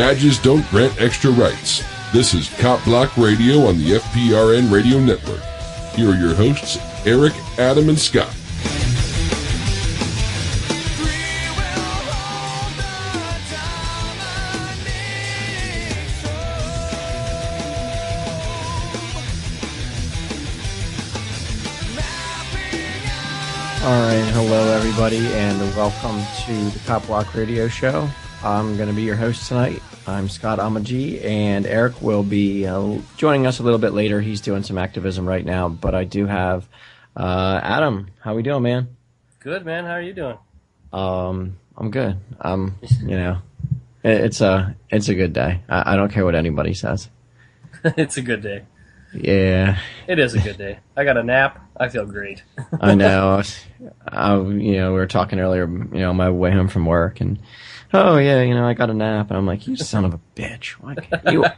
Badges don't grant extra rights. This is CopBlock Radio on the FPRN Radio Network. Here are your hosts, Eric, Adam, and Scott. Alright, hello everybody, and welcome to the Copblock Radio Show. I'm going to be your host tonight. I'm Scott Amaji, and Eric will be joining us a little bit later. He's doing some activism right now, but I do have Adam. How we doing, man? Good, man. How are you doing? I'm good. It's a good day. I don't care what anybody says. It's a good day. Yeah. It is a good day. I got a nap. I feel great. I know. We were talking earlier, on my way home from work, and I got a nap, and I'm like, you son of a bitch.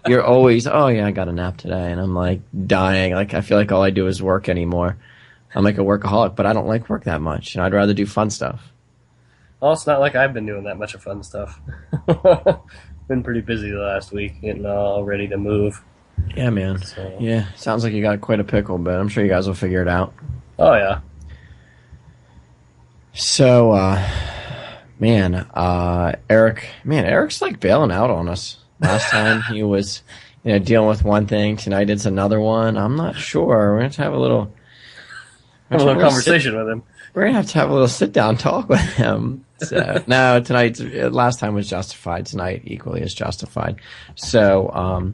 You're always, I got a nap today, and I'm like dying. Like, I feel like all I do is work anymore. I'm like a workaholic, but I don't like work that much, and I'd rather do fun stuff. Well, it's not like I've been doing that much of fun stuff. Been pretty busy the last week, getting all ready to move. Yeah, man. So. Yeah, sounds like you got quite a pickle, but I'm sure you guys will figure it out. Oh, yeah. So, Eric's like bailing out on us. Last time he was, dealing with one thing. Tonight it's another one. I'm not sure. We're going to have a little conversation with him. We're going to have a little sit-down talk with him. So, no, last time was justified. Tonight equally is justified. So,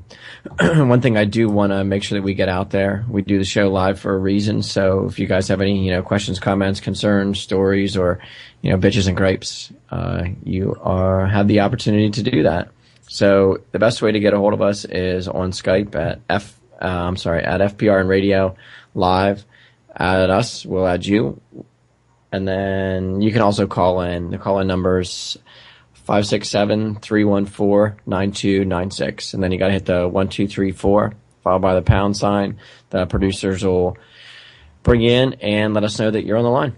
one thing I do want to make sure that we get out there, we do the show live for a reason. So if you guys have any, questions, comments, concerns, stories, or, bitches and grapes, you have the opportunity to do that. So the best way to get a hold of us is on Skype at FPRN Radio Live. Add us, we'll add you. And then you can also call in. The call-in number is 567-314-9296. And then you got to hit the 1234, followed by the pound sign. The producers will bring you in and let us know that you're on the line.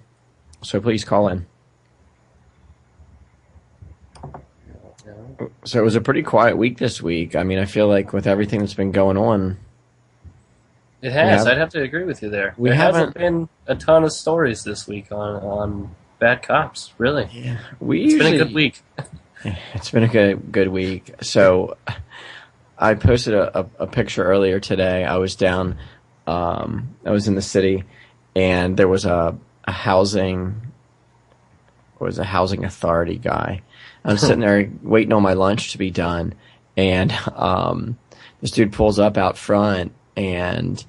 So please call in. So it was a pretty quiet week this week. I mean, I feel like with everything that's been going on, it has. I'd have to agree with you there. There hasn't been a ton of stories this week on bad cops, really. Yeah, it's been a good week. It's been a good week. So I posted a picture earlier today. I was down, I was in the city, and there was a housing authority guy. I was sitting there waiting on my lunch to be done, and this dude pulls up out front and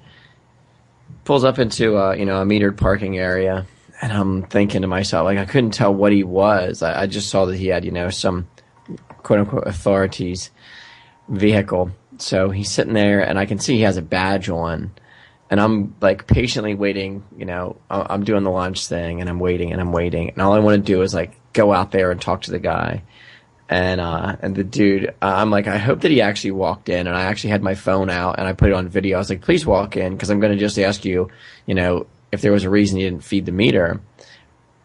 pulls up into a metered parking area, and I'm thinking to myself, like, I couldn't tell what he was. I just saw that he had some quote unquote authorities vehicle. So he's sitting there, and I can see he has a badge on, and I'm like patiently waiting. I'm doing the lunch thing, and I'm waiting, and all I want to do is like go out there and talk to the guy. And the dude, I'm like, I hope that he actually walked in, and I actually had my phone out and I put it on video. I was like, please walk in, because I'm going to just ask you, if there was a reason you didn't feed the meter.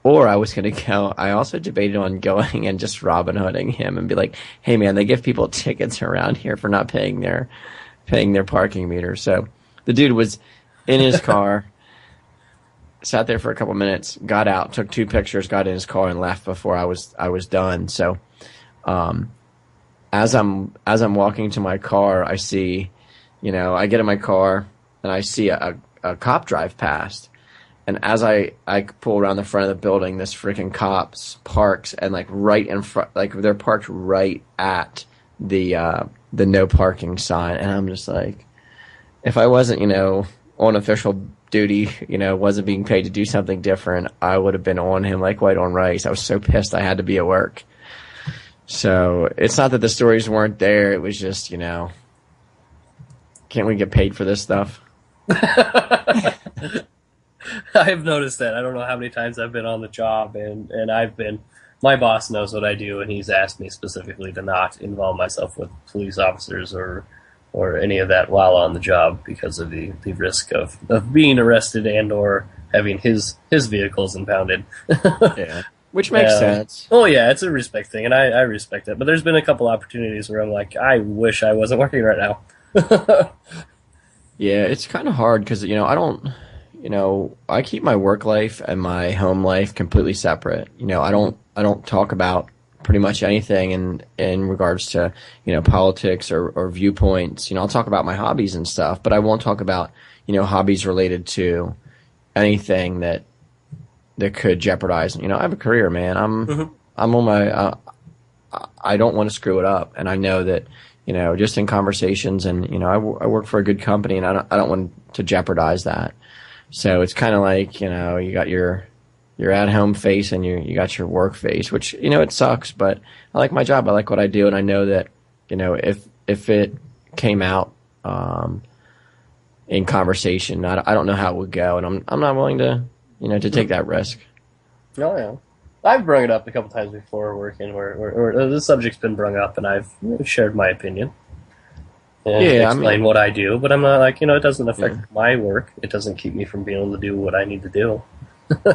Or I was going to go, I also debated on going and just Robin Hooding him and be like, hey man, they give people tickets around here for not paying their parking meter. So the dude was in his car, sat there for a couple minutes, got out, took 2 pictures, got in his car and left before I was done. So, as I'm walking to my car, I see, I get in my car and I see a cop drive past, and as I pull around the front of the building, this freaking cops parks, and like right in front, like they're parked right at the no parking sign, and I'm just like, if I wasn't, on official duty, wasn't being paid to do something different, I would have been on him like white on rice. I was so pissed I had to be at work. So it's not that the stories weren't there. It was just, can't we get paid for this stuff? I've noticed that. I don't know how many times I've been on the job, and my boss knows what I do, and he's asked me specifically to not involve myself with police officers or any of that while on the job because of the risk of being arrested and or having his vehicles impounded. Yeah. Which makes sense. Oh, yeah, it's a respect thing, and I respect it. But there's been a couple opportunities where I'm like, I wish I wasn't working right now. Yeah, it's kind of hard because, I keep my work life and my home life completely separate. I don't talk about pretty much anything in regards to, politics or viewpoints. I'll talk about my hobbies and stuff, but I won't talk about, hobbies related to anything that could jeopardize. I have a career, man. I'm on my. I don't want to screw it up, and I know that. Just in conversations, and I work for a good company, and I don't want to jeopardize that. So it's kind of like you got your at-home face and you got your work face, which it sucks, but I like my job. I like what I do, and I know that if it came out in conversation, I don't know how it would go, and I'm not willing to to take that risk. Oh yeah. I've brought it up a couple times before working where the subject's been brought up and I've shared my opinion and explain what I do, but I'm not like, it doesn't affect my work. It doesn't keep me from being able to do what I need to do.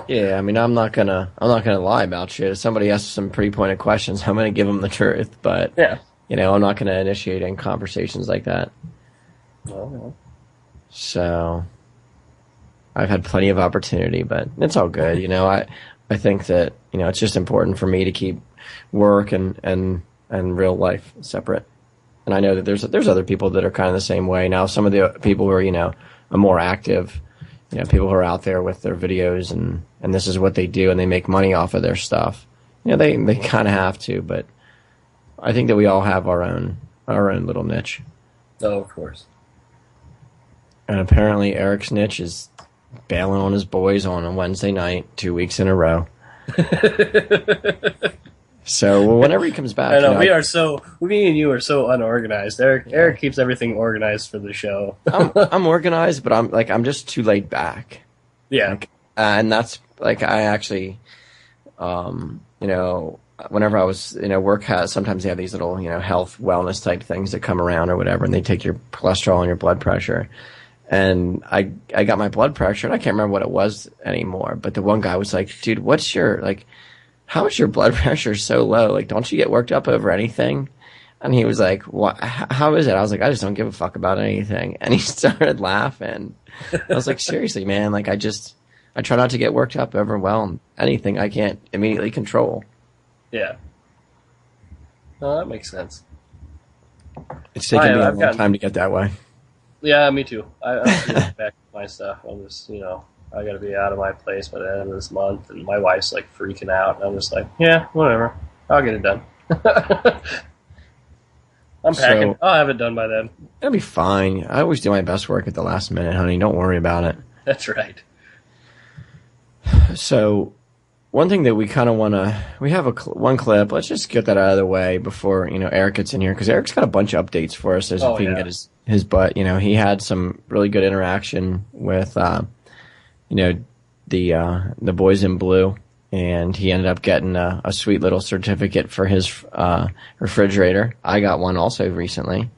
Yeah, I'm not gonna lie about shit. If somebody asks some pretty pointed questions, I'm gonna give them the truth, but yeah. I'm not gonna initiate any conversations like that. No. So I've had plenty of opportunity, but it's all good. I think that it's just important for me to keep work and real life separate. And I know that there's other people that are kind of the same way. Now, some of the people who are are more active, people who are out there with their videos and this is what they do and they make money off of their stuff. They kind of have to, but I think that we all have our own little niche. Oh, of course. And apparently Eric's niche is bailing on his boys on a Wednesday night, 2 weeks in a row. So whenever he comes back, I know me and you are so unorganized. Eric keeps everything organized for the show. I'm organized, but I'm just too laid back. Yeah, and that's I actually, whenever I was work sometimes they have these little health wellness type things that come around or whatever, and they take your cholesterol and your blood pressure. And I got my blood pressure, and I can't remember what it was anymore. But the one guy was like, dude, how is your blood pressure so low? Don't you get worked up over anything? And he was like, what? How is it? I was like, I just don't give a fuck about anything. And he started laughing. I was like, seriously, man, I try not to get worked up over, anything I can't immediately control. Yeah. No, that makes sense. It's taken me a long time to get that way. Yeah, me too. I'm back to my stuff. I'm just, I got to be out of my place by the end of this month, and my wife's freaking out, and I'm just like, yeah, whatever, I'll get it done. I'm packing. So, I'll have it done by then. It'll be fine. I always do my best work at the last minute, honey. Don't worry about it. That's right. So, one thing that we kind of want to, we have one clip. Let's just get that out of the way before Eric gets in here, because Eric's got a bunch of updates for us if he can get his butt. He had some really good interaction with the boys in blue, and he ended up getting a sweet little certificate for his refrigerator. I got one also recently,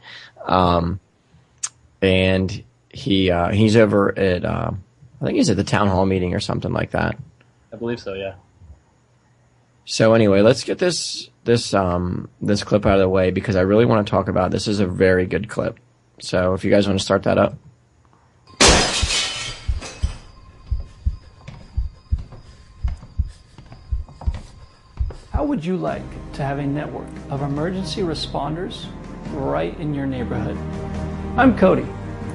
and he's over at I think he's at the town hall meeting or something like that. I believe so, yeah. So anyway, let's get this clip out of the way, because I really want to talk about this. Is a very good clip. So if you guys want to start that up. How would you like to have a network of emergency responders right in your neighborhood? I'm Cody,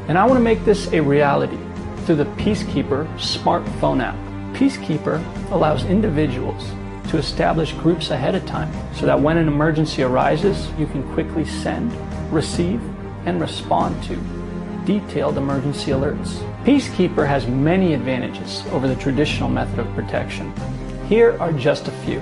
and I want to make this a reality through the Peacekeeper smartphone app. Peacekeeper allows individuals to establish groups ahead of time so that when an emergency arises, you can quickly send, receive, and respond to detailed emergency alerts. Peacekeeper has many advantages over the traditional method of protection. Here are just a few.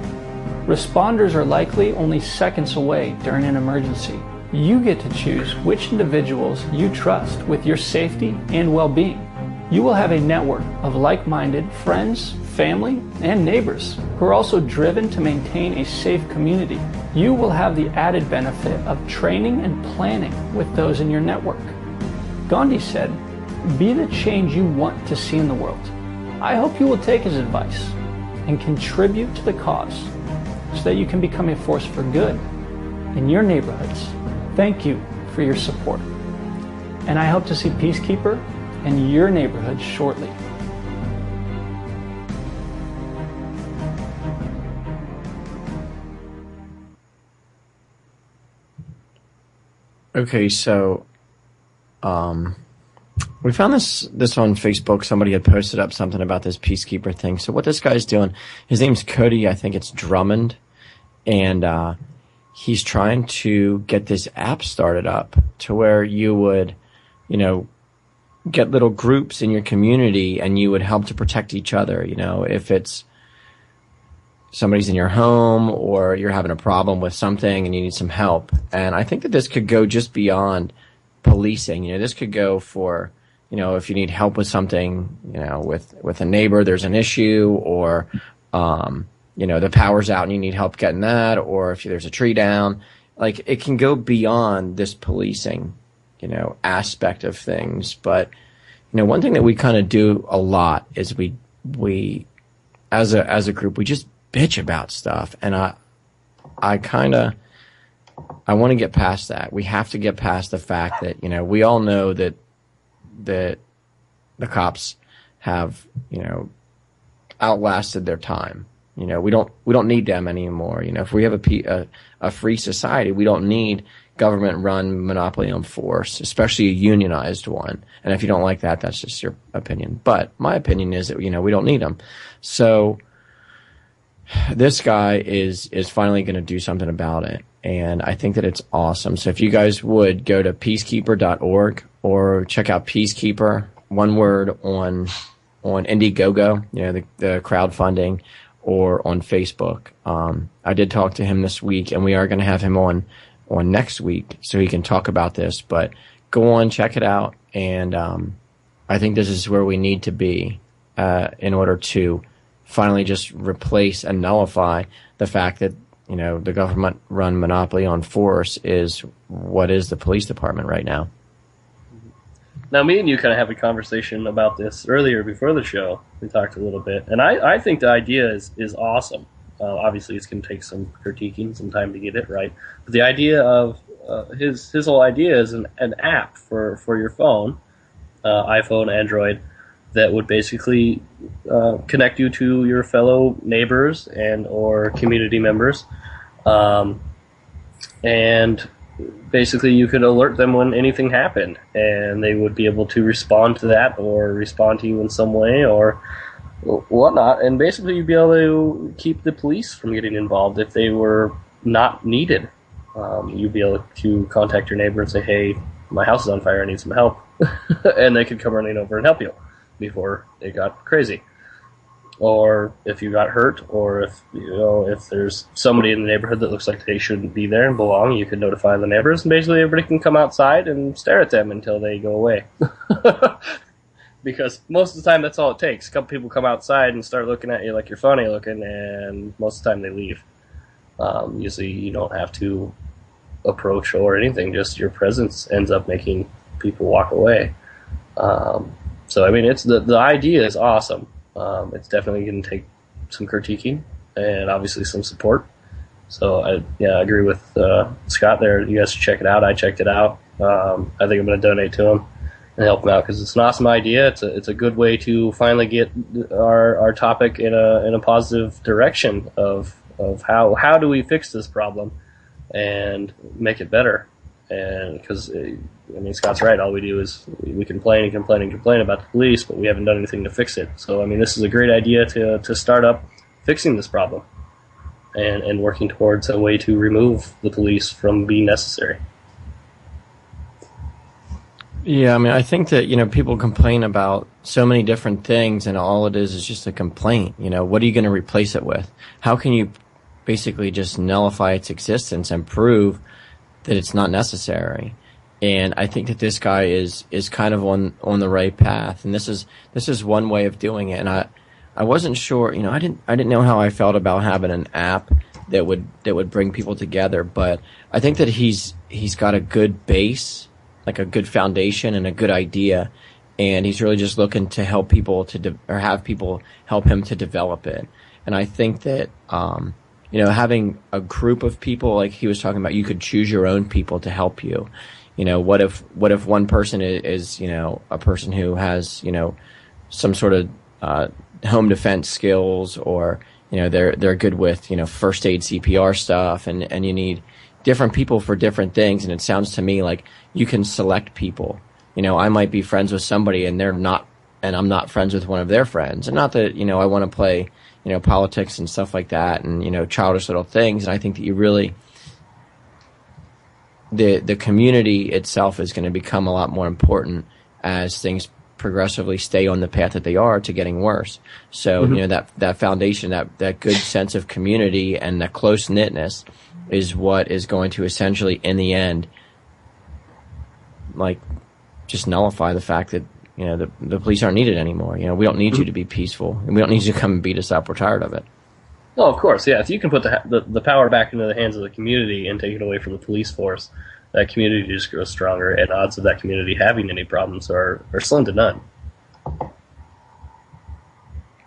Responders are likely only seconds away during an emergency. You get to choose which individuals you trust with your safety and well-being. You will have a network of like-minded friends, family, and neighbors who are also driven to maintain a safe community. You will have the added benefit of training and planning with those in your network. Gandhi said, "Be the change you want to see in the world." I hope you will take his advice and contribute to the cause so that you can become a force for good in your neighborhoods. Thank you for your support. And I hope to see Peacekeeper in your neighborhood shortly. Okay, so we found this on Facebook. Somebody had posted up something about this Peacekeeper thing. So what this guy's doing, his name's Cody, I think it's Drummond, and he's trying to get this app started up to where you would, get little groups in your community and you would help to protect each other. If it's somebody's in your home or you're having a problem with something and you need some help. And I think that this could go just beyond policing. This could go for, if you need help with something, with a neighbor, there's an issue, or, the power's out and you need help getting that, or if there's a tree down. Like, it can go beyond this policing, aspect of things. But, one thing that we kind of do a lot is we as a group, we just bitch about stuff. And I want to get past that. We have to get past the fact that, we all know that the cops have, outlasted their time. We don't need them anymore. If we have a free society, we don't need government-run monopoly on force, especially a unionized one. And if you don't like that, that's just your opinion. But my opinion is that, we don't need them. So this guy is finally going to do something about it. And I think that it's awesome. So if you guys would go to peacekeeper.org or check out Peacekeeper, one word, on Indiegogo, the crowdfunding, or on Facebook. I did talk to him this week, and we are going to have him on next week so he can talk about this. But go on, check it out. And I think this is where we need to be in order to finally just replace and nullify the fact that, the government-run monopoly on force is what is the police department right now. Now, me and you kind of have a conversation about this earlier before the show. We talked a little bit, and I think the idea is awesome. Obviously, it's going to take some critiquing, some time to get it right. But the idea of his whole idea is an app for your phone, iPhone, Android, that would basically connect you to your fellow neighbors and or community members, and basically you could alert them when anything happened, and they would be able to respond to that or respond to you in some way or whatnot, and basically you'd be able to keep the police from getting involved if they were not needed. You'd be able to contact your neighbor and say, hey, my house is on fire, I need some help, and they could come running over and help you before it got crazy. Or if you got hurt, or if there's somebody in the neighborhood that looks like they shouldn't be there and belong, you can notify the neighbors, and basically everybody can come outside and stare at them until they go away. Because most of the time that's all it takes. A couple people come outside and start looking at you like you're funny looking, and most of the time they leave. Usually you don't have to approach or anything, just your presence ends up making people walk away. So I mean, it's the idea is awesome. It's definitely going to take some critiquing and obviously some support. So I agree with Scott there. You guys should check it out. I checked it out. I think I'm going to donate to him and help him out because it's an awesome idea. It's a good way to finally get our topic in a positive direction of how do we fix this problem and make it better. And because Scott's right, all we do is we complain and complain and complain about the police, but we haven't done anything to fix it. So this is a great idea to start up fixing this problem and working towards a way to remove the police from being necessary. Yeah, I think that people complain about so many different things, and all it is just a complaint. What are you going to replace it with? How can you basically just nullify its existence and prove that it's not necessary? And I think that this guy is kind of on the right path, and this is one way of doing it. And I wasn't sure, I didn't know how I felt about having an app that would bring people together, but I think that he's got a good base, like a good foundation and a good idea, and he's really just looking to help people or have people help him to develop it. And I think that, having a group of people, like he was talking about, you could choose your own people to help you. What if one person is a person who has, some sort of home defense skills, or they're good with first aid CPR stuff, and you need different people for different things. And it sounds to me like you can select people. I might be friends with somebody and they're not, and I'm not friends with one of their friends. And not that I want to play politics and stuff like that, and childish little things. And I think that you really, the community itself is going to become a lot more important as things progressively stay on the path that they are to getting worse. So that foundation, that good sense of community and that close knitness is what is going to essentially, in the end, like, just nullify the fact that the police aren't needed anymore. We don't need you to be peaceful, and we don't need you to come and beat us up. We're tired of it. Well, of course, yeah. If you can put the power back into the hands of the community and take it away from the police force, that community just grows stronger, and odds of that community having any problems are slim to none.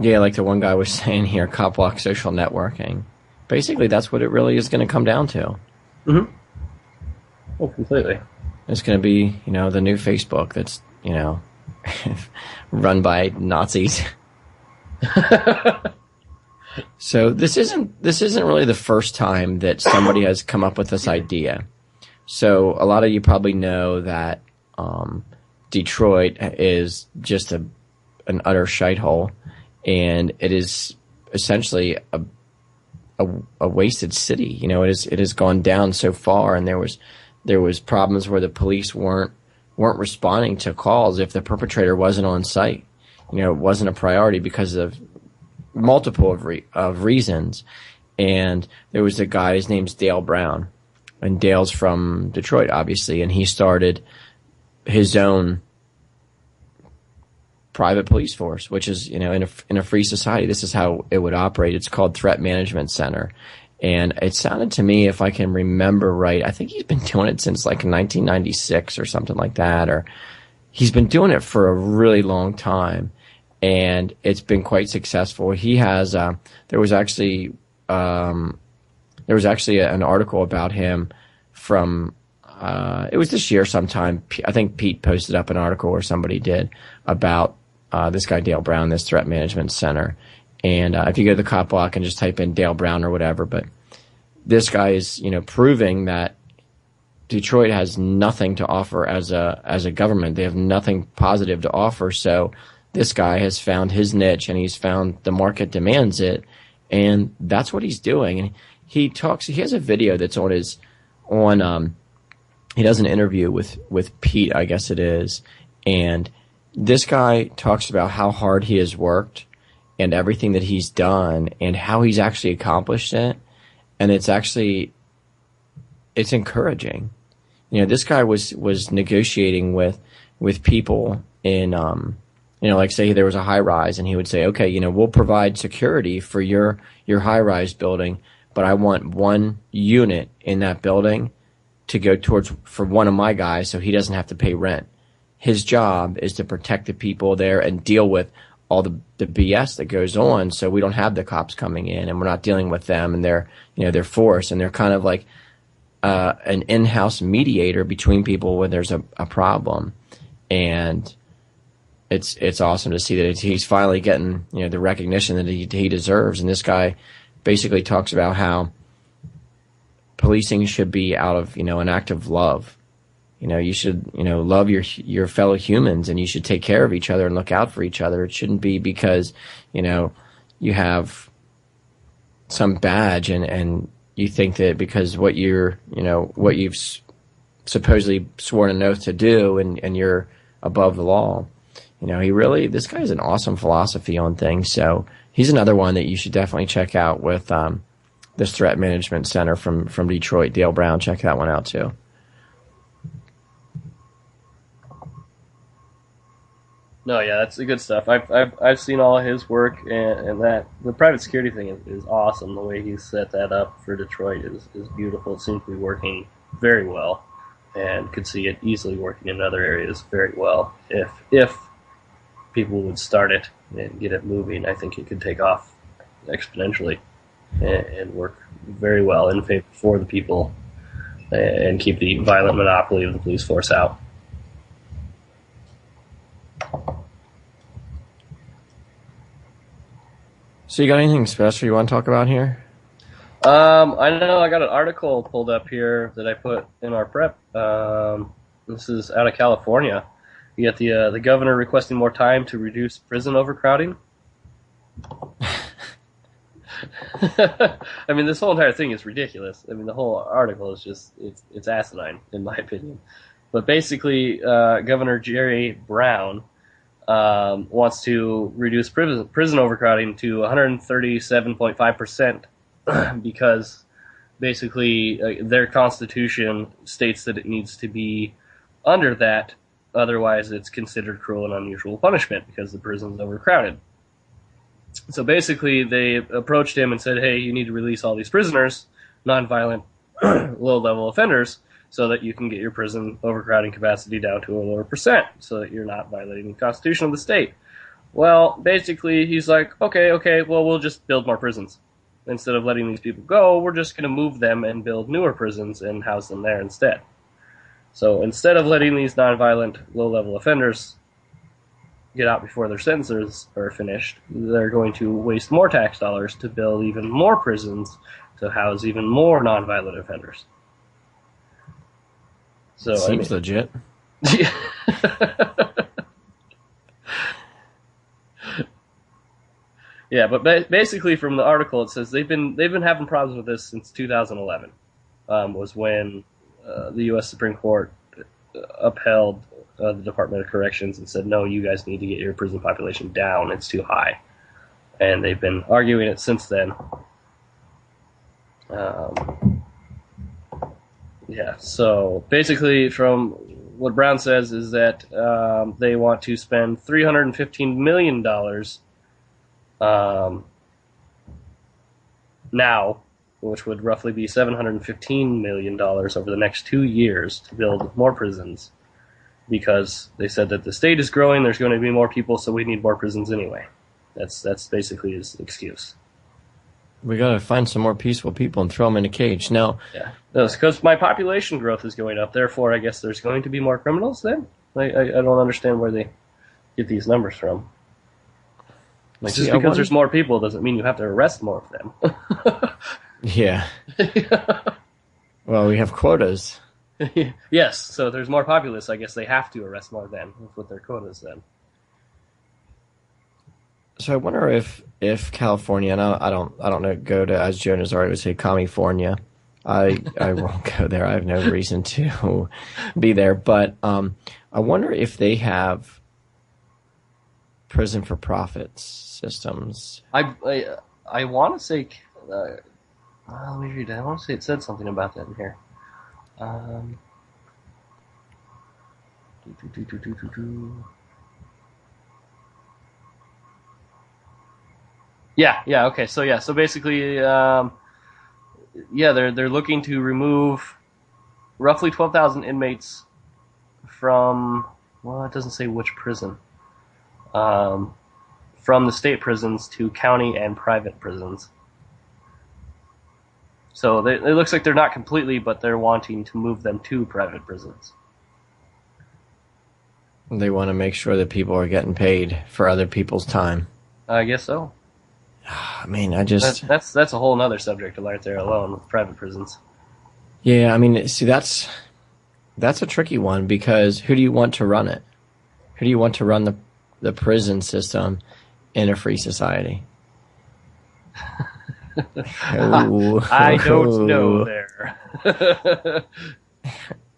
Yeah, like the one guy was saying here, Copblock social networking. Basically, that's what it really is going to come down to. Mm-hmm. Oh, completely. It's going to be, the new Facebook that's, run by Nazis. So this isn't really the first time that somebody has come up with this idea. So a lot of you probably know that Detroit is just an utter shithole, and it is essentially a wasted city. It has gone down so far, and there was problems where the police weren't responding to calls if the perpetrator wasn't on site. It wasn't a priority because of multiple of reasons. And there was a guy, his name's Dale Brown, and Dale's from Detroit, obviously, and he started his own private police force, which is, in a free society, this is how it would operate. It's called Threat Management Center. And it sounded to me, if I can remember right, I think he's been doing it since like 1996 or something like that, or he's been doing it for a really long time, and it's been quite successful. He has, there was actually an article about him from, it was this year sometime. I think Pete posted up an article, or somebody did, about this guy Dale Brown, this Threat Management Center. And if you go to the Cop Block and just type in Dale Brown or whatever, but this guy is, proving that Detroit has nothing to offer as a government. They have nothing positive to offer. So this guy has found his niche, and he's found the market demands it, and that's what he's doing. And he has a video that's he does an interview with Pete, I guess it is, and this guy talks about how hard he has worked and everything that he's done and how he's actually accomplished it. And it's encouraging. This guy was negotiating with people in, like say there was a high rise, and he would say, okay, we'll provide security for your high rise building, but I want one unit in that building to go for one of my guys so he doesn't have to pay rent. His job is to protect the people there and deal with all the BS that goes on, so we don't have the cops coming in, and we're not dealing with them and their force, and they're kind of like an in-house mediator between people when there's a problem. And it's awesome to see that he's finally getting the recognition that he deserves. And this guy basically talks about how policing should be out of an act of love. You should, love your fellow humans, and you should take care of each other and look out for each other. It shouldn't be because, you have some badge and you think that because what you've supposedly sworn an oath to do and you're above the law. This guy has an awesome philosophy on things. So he's another one that you should definitely check out with, this Threat Management Center from Detroit, Dale Brown. Check that one out too. No, yeah, that's the good stuff. I've seen all of his work, and that the private security thing is awesome. The way he set that up for Detroit is beautiful. It seems to be working very well, and could see it easily working in other areas very well. If people would start it and get it moving, I think it could take off exponentially and work very well in favor for the people and keep the violent monopoly of the police force out. So you got anything special you want to talk about here? I know I got an article pulled up here that I put in our prep. This is out of California. You got the governor requesting more time to reduce prison overcrowding. I mean, this whole entire thing is ridiculous. I mean, the whole article is just, it's asinine, in my opinion. But basically, Governor Jerry Brown wants to reduce prison overcrowding to 137.5% because basically their constitution states that it needs to be under that, otherwise it's considered cruel and unusual punishment because the prison's overcrowded. So basically they approached him and said, hey, you need to release all these prisoners, nonviolent, low-level offenders, so that you can get your prison overcrowding capacity down to a lower percent, so that you're not violating the Constitution of the state. Well, basically, he's like, okay, well, we'll just build more prisons. Instead of letting these people go, we're just going to move them and build newer prisons and house them there instead. So instead of letting these nonviolent, low-level offenders get out before their sentences are finished, they're going to waste more tax dollars to build even more prisons to house even more nonviolent offenders. So seems legit. Yeah, but basically from the article it says they've been having problems with this since 2011. Was when the U.S. Supreme Court upheld the Department of Corrections and said, no, you guys need to get your prison population down. It's too high. And they've been arguing it since then. Yeah, so basically from what Brown says is that they want to spend $315 million now, which would roughly be $715 million over the next 2 years to build more prisons, because they said that the state is growing, there's going to be more people, so we need more prisons anyway. That's basically his excuse. We got to find some more peaceful people and throw them in a cage. No. Yeah, it's because my population growth is going up, therefore I guess there's going to be more criminals then? I don't understand where they get these numbers from. Like, just because there's more people doesn't mean you have to arrest more of them. Yeah. Well, we have quotas. Yes, so if there's more populace, I guess they have to arrest more then with their quotas then. So I wonder if California, and I don't know, go to, as Jonas already would say, California. I won't go there. I have no reason to be there. But I wonder if they have prison for profits systems. I want to say, let me read it. I want to say it said something about that in here. Yeah, okay. So basically, they're looking to remove roughly 12,000 inmates from, well, it doesn't say which prison, from the state prisons to county and private prisons. So it looks like they're not completely, but they're wanting to move them to private prisons. They want to make sure that people are getting paid for other people's time. I guess so. I mean, that's a whole other subject right there alone with private prisons. Yeah, I mean, see, that's a tricky one, because who do you want to run it? Who do you want to run the prison system in a free society? I don't know there.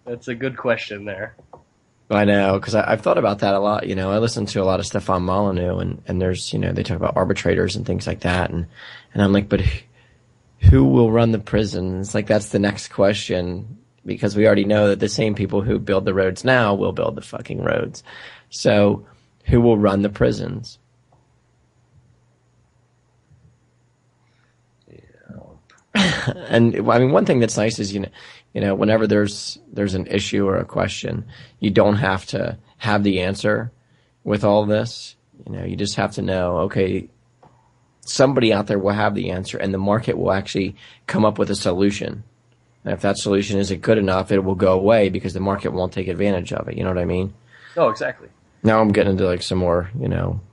That's a good question there. I know, because I've thought about that a lot. You know, I listen to a lot of Stefan Molyneux, and there's, you know, they talk about arbitrators and things like that, and I'm like, but who will run the prisons? Like, that's the next question, because we already know that the same people who build the roads now will build the fucking roads. So, who will run the prisons? And I mean, one thing that's nice is, you know, whenever there's an issue or a question, you don't have to have the answer with all this. You know, you just have to know, okay, somebody out there will have the answer, and the market will actually come up with a solution. And if that solution isn't good enough, it will go away because the market won't take advantage of it. You know what I mean? Oh, exactly. Now I'm getting into like some more,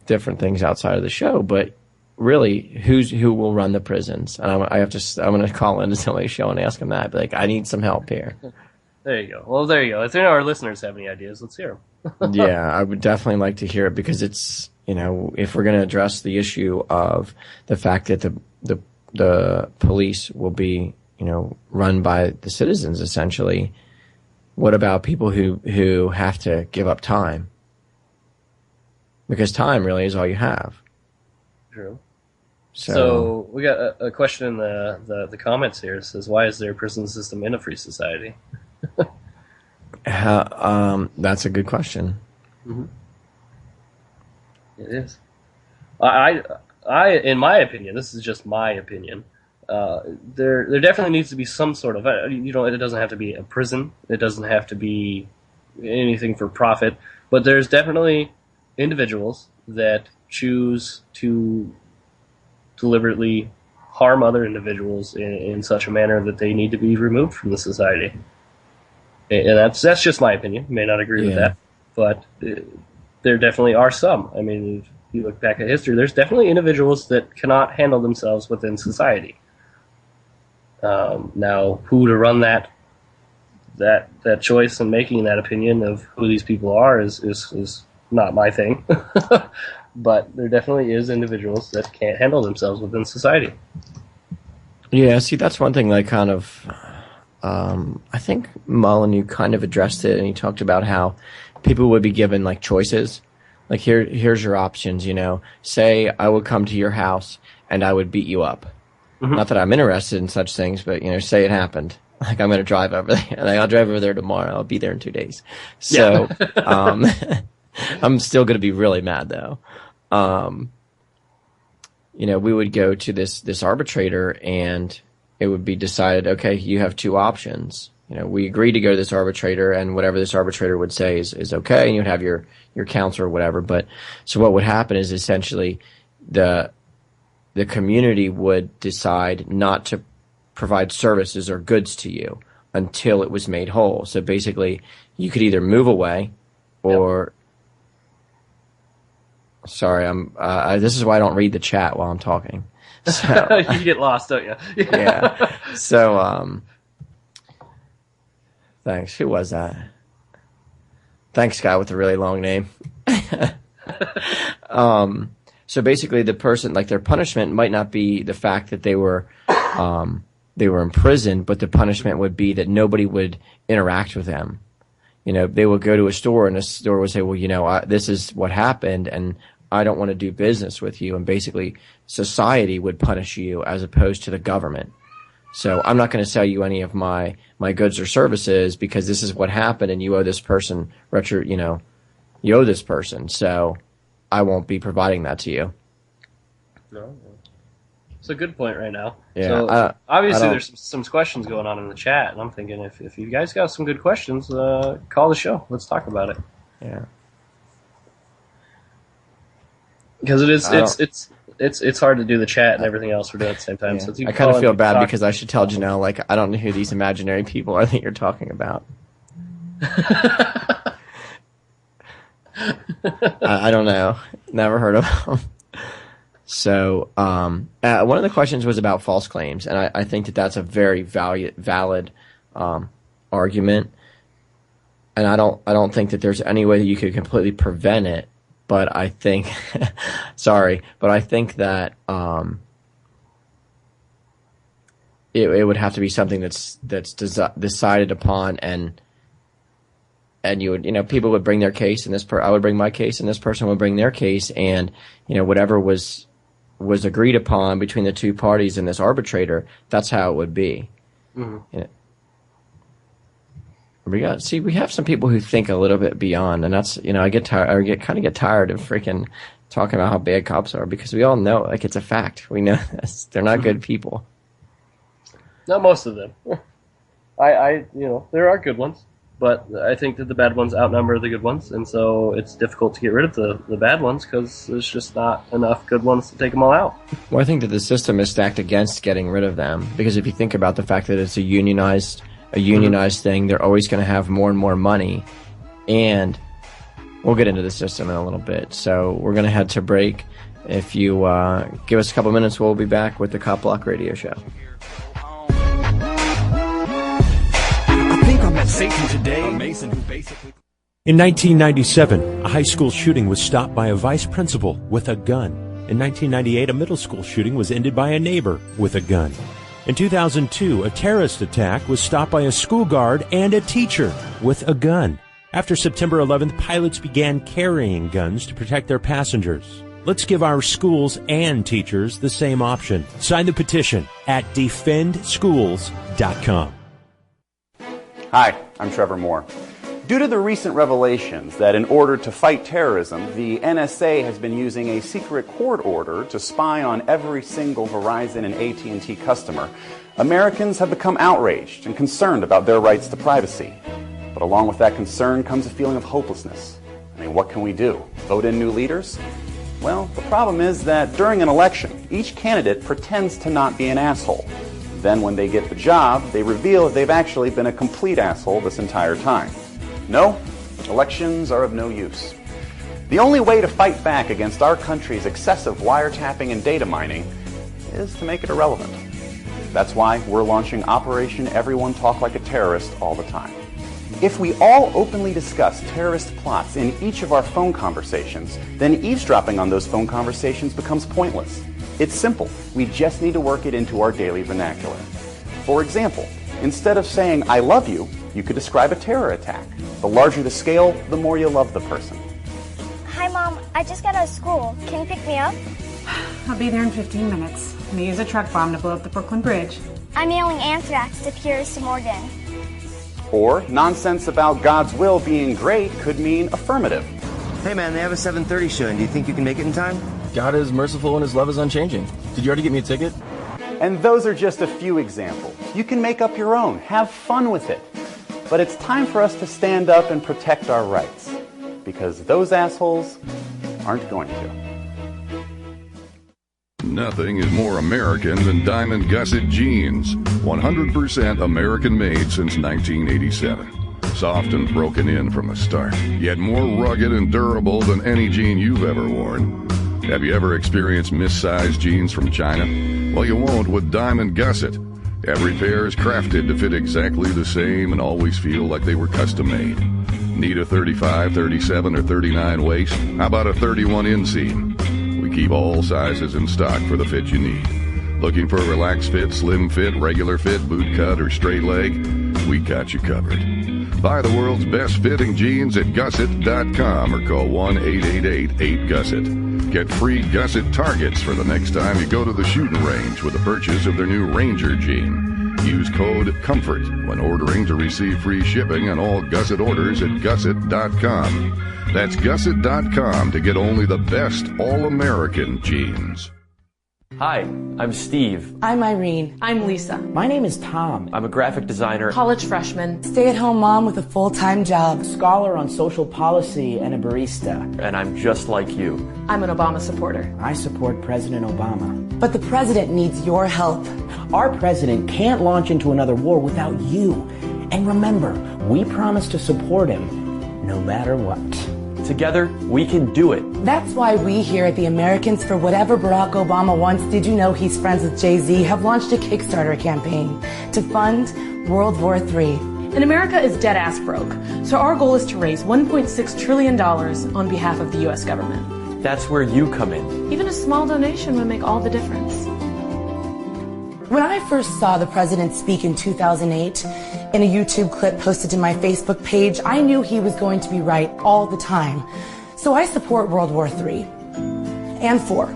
different things outside of the show, but really, who will run the prisons? And I'm going to call into somebody's show and ask them that. Be like, I need some help here. There you go. Well, there you go. If any of our listeners have any ideas, let's hear them. Yeah, I would definitely like to hear it because it's, if we're going to address the issue of the fact that the police will be, run by the citizens essentially, what about people who have to give up time? Because time really is all you have. True. So we got a question in the comments here. It says, why is there a prison system in a free society? That's a good question. Mm-hmm. It is. I, in my opinion, this is just my opinion. There definitely needs to be some sort of, it doesn't have to be a prison. It doesn't have to be anything for profit. But there's definitely individuals that choose to deliberately harm other individuals in such a manner that they need to be removed from the society. And that's just my opinion. You may not agree with that, but there definitely are some. I mean, if you look back at history, there's definitely individuals that cannot handle themselves within society. Now, who to run that choice and making that opinion of who these people are is not my thing. But there definitely is individuals that can't handle themselves within society. Yeah, see, that's one thing that kind of, I think Molyneux kind of addressed it, and he talked about how people would be given like choices. Like here's your options, say I would come to your house and I would beat you up. Mm-hmm. Not that I'm interested in such things, but say it happened. Like I'm going to drive over there, and I'll drive over there tomorrow. I'll be there in 2 days. So, I'm still going to be really mad though. We would go to this arbitrator, and it would be decided, okay, you have two options. We agree to go to this arbitrator, and whatever this arbitrator would say is okay, and you'd have your counsel or whatever. But so what would happen is essentially the community would decide not to provide services or goods to you until it was made whole. So basically, you could either move away or... Sorry, this is why I don't read the chat while I'm talking. So, you get lost, don't you? Yeah. So, thanks. Who was that? Thanks, guy with a really long name. So basically, the person, like their punishment might not be the fact that they were in prison, but the punishment would be that nobody would interact with them. They would go to a store, and the store would say, well, this is what happened, and I don't want to do business with you. And basically, society would punish you as opposed to the government. So I'm not going to sell you any of my goods or services because this is what happened, and you owe this person you owe this person. So I won't be providing that to you. No. It's a good point right now. Yeah, so obviously there's some questions going on in the chat, and I'm thinking if you guys got some good questions, call the show. Let's talk about it. Yeah. Because it's hard to do the chat and everything else we're doing at the same time. Yeah. So I kind of feel bad because I should tell Janelle, like, I don't know who these imaginary people are that you're talking about. I don't know. Never heard of them. So one of the questions was about false claims, and I think that's a very valid argument. And I don't think that there's any way that you could completely prevent it. But I think, I think that it would have to be something that's decided upon, and you would, people would bring their case, and I would bring my case, and this person would bring their case, and whatever was agreed upon between the two parties and this arbitrator, that's how it would be. Mm-hmm. We have some people who think a little bit beyond, and that's, I get tired of freaking talking about how bad cops are, because we all know, like, it's a fact. We know this. They're not good people. Not most of them. There are good ones. but I think that the bad ones outnumber the good ones, and so it's difficult to get rid of the bad ones because there's just not enough good ones to take them all out. Well, I think that the system is stacked against getting rid of them, because if you think about the fact that it's a unionized thing, they're always going to have more and more money, and we'll get into the system in a little bit. So we're going to head to break. If you give us a couple minutes, we'll be back with the CopBlock Radio Show. I think I met Satan today. A Mason who basically... In 1997, a high school shooting was stopped by a vice principal with a gun. In 1998, a middle school shooting was ended by a neighbor with a gun. In 2002, a terrorist attack was stopped by a school guard and a teacher with a gun. After September 11th, pilots began carrying guns to protect their passengers. Let's give our schools and teachers the same option. Sign the petition at defendschools.com. Hi, I'm Trevor Moore. Due to the recent revelations that in order to fight terrorism, the NSA has been using a secret court order to spy on every single Verizon and AT&T customer, Americans have become outraged and concerned about their rights to privacy. But along with that concern comes a feeling of hopelessness. I mean, what can we do? Vote in new leaders? Well, the problem is that during an election, each candidate pretends to not be an asshole. Then when they get the job, they reveal that they've actually been a complete asshole this entire time. No, elections are of no use. The only way to fight back against our country's excessive wiretapping and data mining is to make it irrelevant. That's why we're launching Operation Everyone Talk Like a Terrorist all the time. If we all openly discuss terrorist plots in each of our phone conversations, then eavesdropping on those phone conversations becomes pointless. It's simple. We just need to work it into our daily vernacular. For example, instead of saying, "I love you," you could describe a terror attack. The larger the scale, the more you love the person. Hi, Mom. I just got out of school. Can you pick me up? I'll be there in 15 minutes. I'm gonna use a truck bomb to blow up the Brooklyn Bridge. I'm yelling anthrax to Pierce Morgan. Or, nonsense about God's will being great could mean affirmative. Hey man, they have a 7:30 show, and do you think you can make it in time? God is merciful and his love is unchanging. Did you already get me a ticket? And those are just a few examples. You can make up your own. Have fun with it. But it's time for us to stand up and protect our rights. Because those assholes aren't going to. Nothing is more American than Diamond Gusset jeans. 100% American made since 1987. Soft and broken in from the start, yet more rugged and durable than any jean you've ever worn. Have you ever experienced missized jeans from China? Well, you won't with Diamond Gusset. Every pair is crafted to fit exactly the same and always feel like they were custom made. Need a 35, 37, or 39 waist? How about a 31 inseam? We keep all sizes in stock for the fit you need. Looking for a relaxed fit, slim fit, regular fit, boot cut, or straight leg? We got you covered. Buy the world's best fitting jeans at Gusset.com or call 1-888-8GUSSET. Get free Gusset targets for the next time you go to the shooting range with the purchase of their new Ranger jean. Use code COMFORT when ordering to receive free shipping on all Gusset orders at Gusset.com. That's Gusset.com to get only the best all-American jeans. Hi, I'm Steve. I'm Irene. I'm Lisa. My name is Tom. I'm a graphic designer, College freshman. Stay-at-home mom with a full-time job. Scholar on social policy and a barista. and I'm just like you. I'm an Obama supporter. I support President Obama. But the president needs your help. Our president can't launch into another war without you. And remember, we promise to support him no matter what. Together, we can do it. That's why we here at the Americans for Whatever Barack Obama Wants, Did You Know He's Friends with Jay-Z, have launched a Kickstarter campaign to fund World War III. And America is dead-ass broke, so our goal is to raise $1.6 trillion on behalf of the U.S. government. That's where you come in. Even a small donation would make all the difference. When I first saw the president speak in 2008, in a YouTube clip posted to my Facebook page, I knew he was going to be right all the time. So I support World War III and IV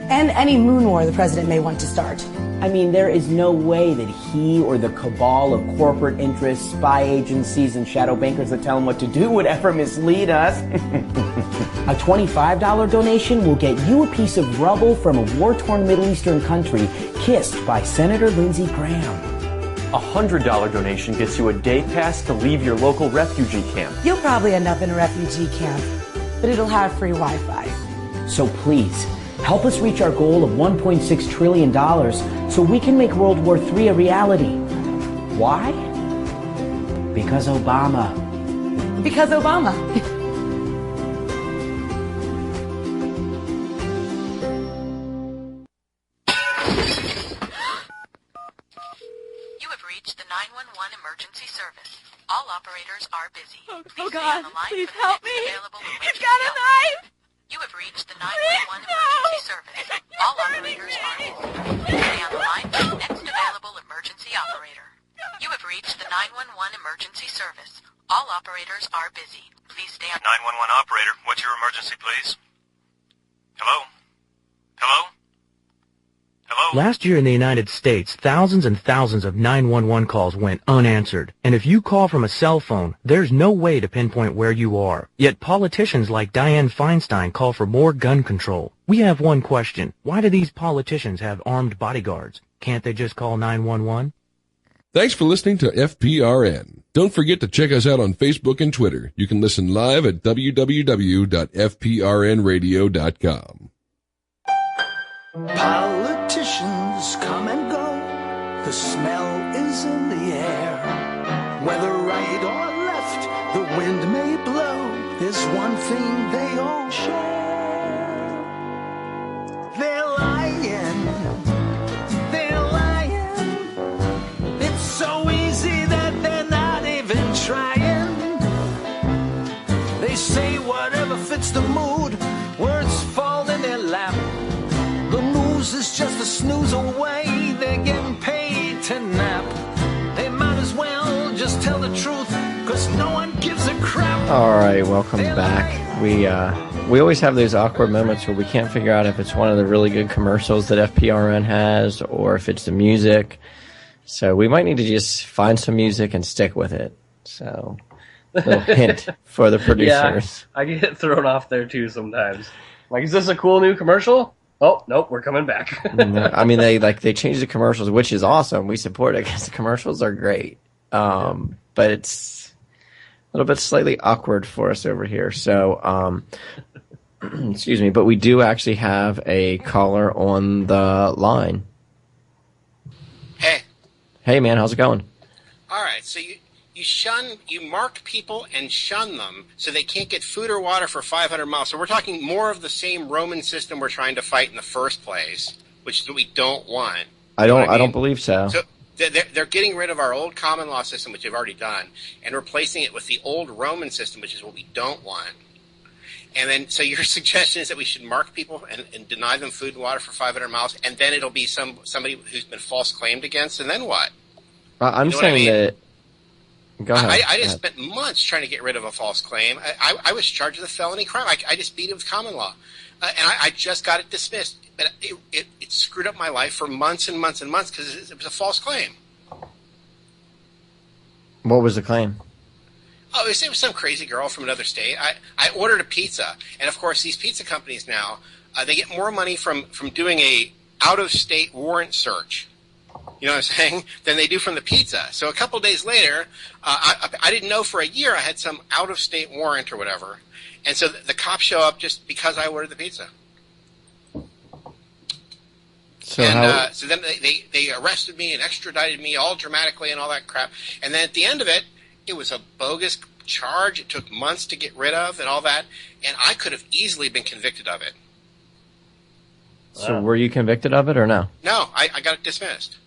and any moon war the president may want to start. I mean, there is no way that he or the cabal of corporate interests, spy agencies, and shadow bankers that tell him what to do would ever mislead us. A $25 donation will get you a piece of rubble from a war-torn Middle Eastern country kissed by Senator Lindsey Graham. $100 donation gets you a day pass to leave your local refugee camp. You'll probably end up in a refugee camp, but it'll have free Wi-Fi. So please, help us reach our goal of $1.6 trillion so we can make World War III a reality. Why? Because Obama. Because Obama. You have reached the 911 emergency service. All operators are busy. Oh God, please help me. He's got a knife. You have reached the 911 emergency service. All operators are busy. Please stay on the line for the next available emergency operator. You have reached the 911 emergency service. All operators are busy. Please stay on... 911 operator, what's your emergency, please? Hello? Hello? Hello? Last year in the United States, thousands and thousands of 911 calls went unanswered. And if you call from a cell phone, there's no way to pinpoint where you are. Yet politicians like Dianne Feinstein call for more gun control. We have one question. Why do these politicians have armed bodyguards? Can't they just call 911? Thanks for listening to FPRN. Don't forget to check us out on Facebook and Twitter. You can listen live at www.fprnradio.com. Politicians come and go, the smell is in the air. Whether right or left, the wind may blow, there's one thing they all share. They're lying, they're lying. It's so easy that they're not even trying. They say whatever fits the mood, words fall in their lap. The news is just a snooze away, they're getting paid to nap. They might as well just tell the truth, cause no one gives a crap. Alright, welcome back. We always have those awkward moments where we can't figure out if it's one of the really good commercials that FPRN has or if it's the music. So we might need to just find some music and stick with it. So, a little hint for the producers. Yeah, I get thrown off there too sometimes. Like, is this a cool new commercial? Oh, nope, we're coming back. I mean, they changed the commercials, which is awesome. We support it because the commercials are great. But it's a little bit slightly awkward for us over here. So, excuse me, but we do actually have a caller on the line. Hey. Hey, man, how's it going? All right, so you mark people and shun them so they can't get food or water for 500 miles. So we're talking more of the same Roman system we're trying to fight in the first place, which is what we don't want. I don't believe so. So they're getting rid of our old common law system, which they've already done, and replacing it with the old Roman system, which is what we don't want. And then, so your suggestion is that we should mark people and deny them food and water for 500 miles, and then it'll be somebody who's been false claimed against, and then what? I'm saying that... Go ahead. I just spent months trying to get rid of a false claim. I was charged with a felony crime. I just beat it with common law. And I just got it dismissed. But it screwed up my life for months and months and months because it was a false claim. What was the claim? Oh, it was some crazy girl from another state. I ordered a pizza. And, of course, these pizza companies now, they get more money from doing a out-of-state warrant search. You know what I'm saying? Than they do from the pizza. So a couple days later, I didn't know for a year I had some out-of-state warrant or whatever. And so the cops show up just because I ordered the pizza. So then they arrested me and extradited me all dramatically and all that crap. And then at the end of it, it was a bogus charge. It took months to get rid of and all that. And I could have easily been convicted of it. So were you convicted of it or no? No, I got it dismissed.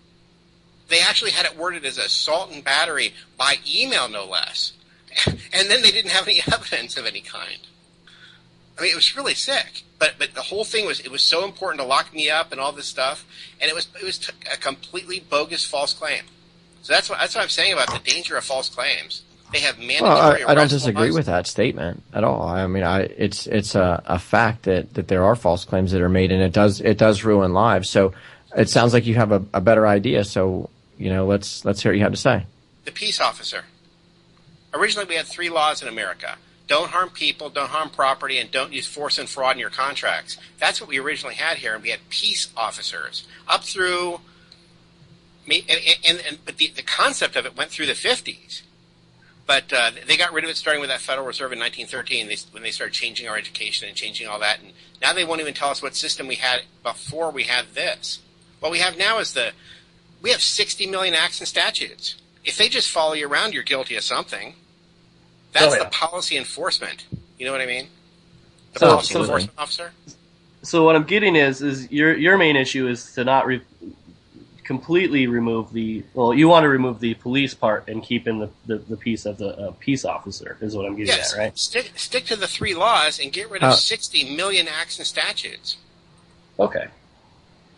They actually had it worded as assault and battery by email, no less. And then they didn't have any evidence of any kind. I mean, it was really sick. But the whole thing was, it was so important to lock me up and all this stuff, and it was a completely bogus false claim. So that's what I'm saying about the danger of false claims. They have mandatory. I don't disagree with that statement at all. I mean, it's a fact that there are false claims that are made, and it does ruin lives. So it sounds like you have a better idea. So let's hear what you have to say. The peace officer. Originally, we had 3 laws in America: don't harm people, don't harm property, and don't use force and fraud in your contracts. That's what we originally had here, and we had peace officers up through But the concept of it went through the 50s. But they got rid of it starting with that Federal Reserve in 1913 when they started changing our education and changing all that. And now they won't even tell us what system we had before we had this. What we have now is we have 60 million acts and statutes. If they just follow you around, you're guilty of something. That's the policy enforcement. You know what I mean? The policy enforcement officer. So what I'm getting is your main issue is to not completely remove you want to remove the police part and keep in the piece of the peace officer is what I'm getting at, right? Stick to the 3 laws and get rid of 60 million acts and statutes. Okay.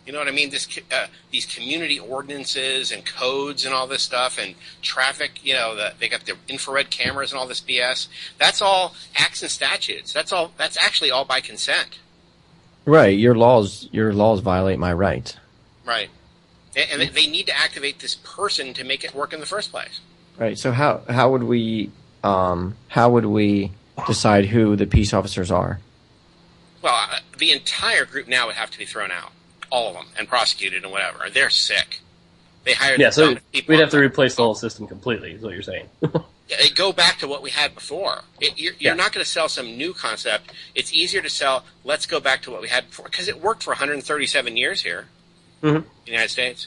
You know what I mean? These community ordinances and codes and all this stuff and traffic, they got their infrared cameras and all this BS. That's all acts and statutes. That's actually all by consent. Right. Your laws violate my rights. Right. And they need to activate this person to make it work in the first place. Right. So how would we decide who the peace officers are? Well, the entire group now would have to be thrown out, all of them, and prosecuted and whatever. They're sick. They hired so we'd have to replace the whole system completely. Is what you're saying? They go back to what we had before. You're not going to sell some new concept. It's easier to sell. Let's go back to what we had before because it worked for 137 years here. Mm-hmm. In the United States.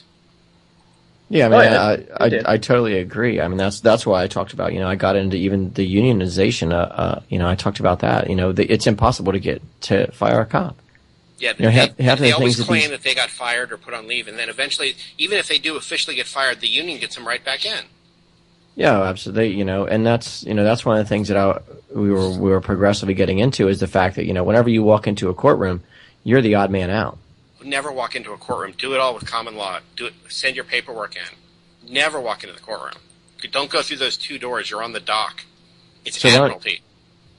Yeah, I mean, I totally agree. I mean, that's why I talked about. I got into even the unionization. I talked about that. It's impossible to fire a cop. Yeah, they always claim that they got fired or put on leave, and then eventually, even if they do officially get fired, the union gets them right back in. Yeah, absolutely. And that's one of the things that we were progressively getting into is the fact that whenever you walk into a courtroom, you're the odd man out. Never walk into a courtroom. Do it all with common law. Do it. Send your paperwork in. Never walk into the courtroom. Don't go through those 2 doors. You're on the dock. It's admiralty.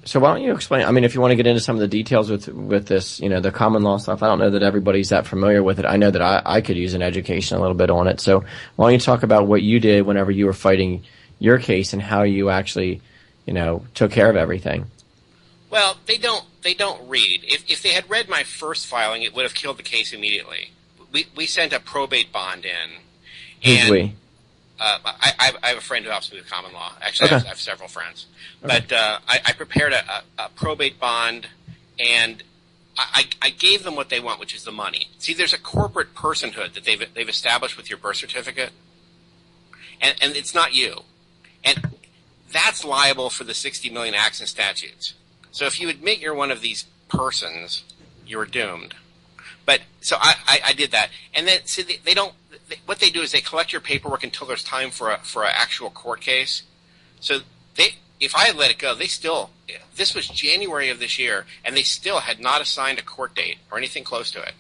So why don't you explain? I mean, if you want to get into some of the details with this, the common law stuff, I don't know that everybody's that familiar with it. I know that I could use an education a little bit on it. So why don't you talk about what you did whenever you were fighting your case and how you actually, took care of everything? Well, they don't read. If they had read my first filing, it would have killed the case immediately. We sent a probate bond in. Who's we? I have a friend who helps me with common law. Actually, I have several friends. Okay. But I prepared a probate bond, and I gave them what they want, which is the money. See, there's a corporate personhood that they've established with your birth certificate, and it's not you. And that's liable for the 60 million acts and statutes. So if you admit you're one of these persons, you're doomed. But so I did that, and then so they don't. What they do is they collect your paperwork until there's time for an actual court case. So if I had let it go, this was January of this year, and they still had not assigned a court date or anything close to it.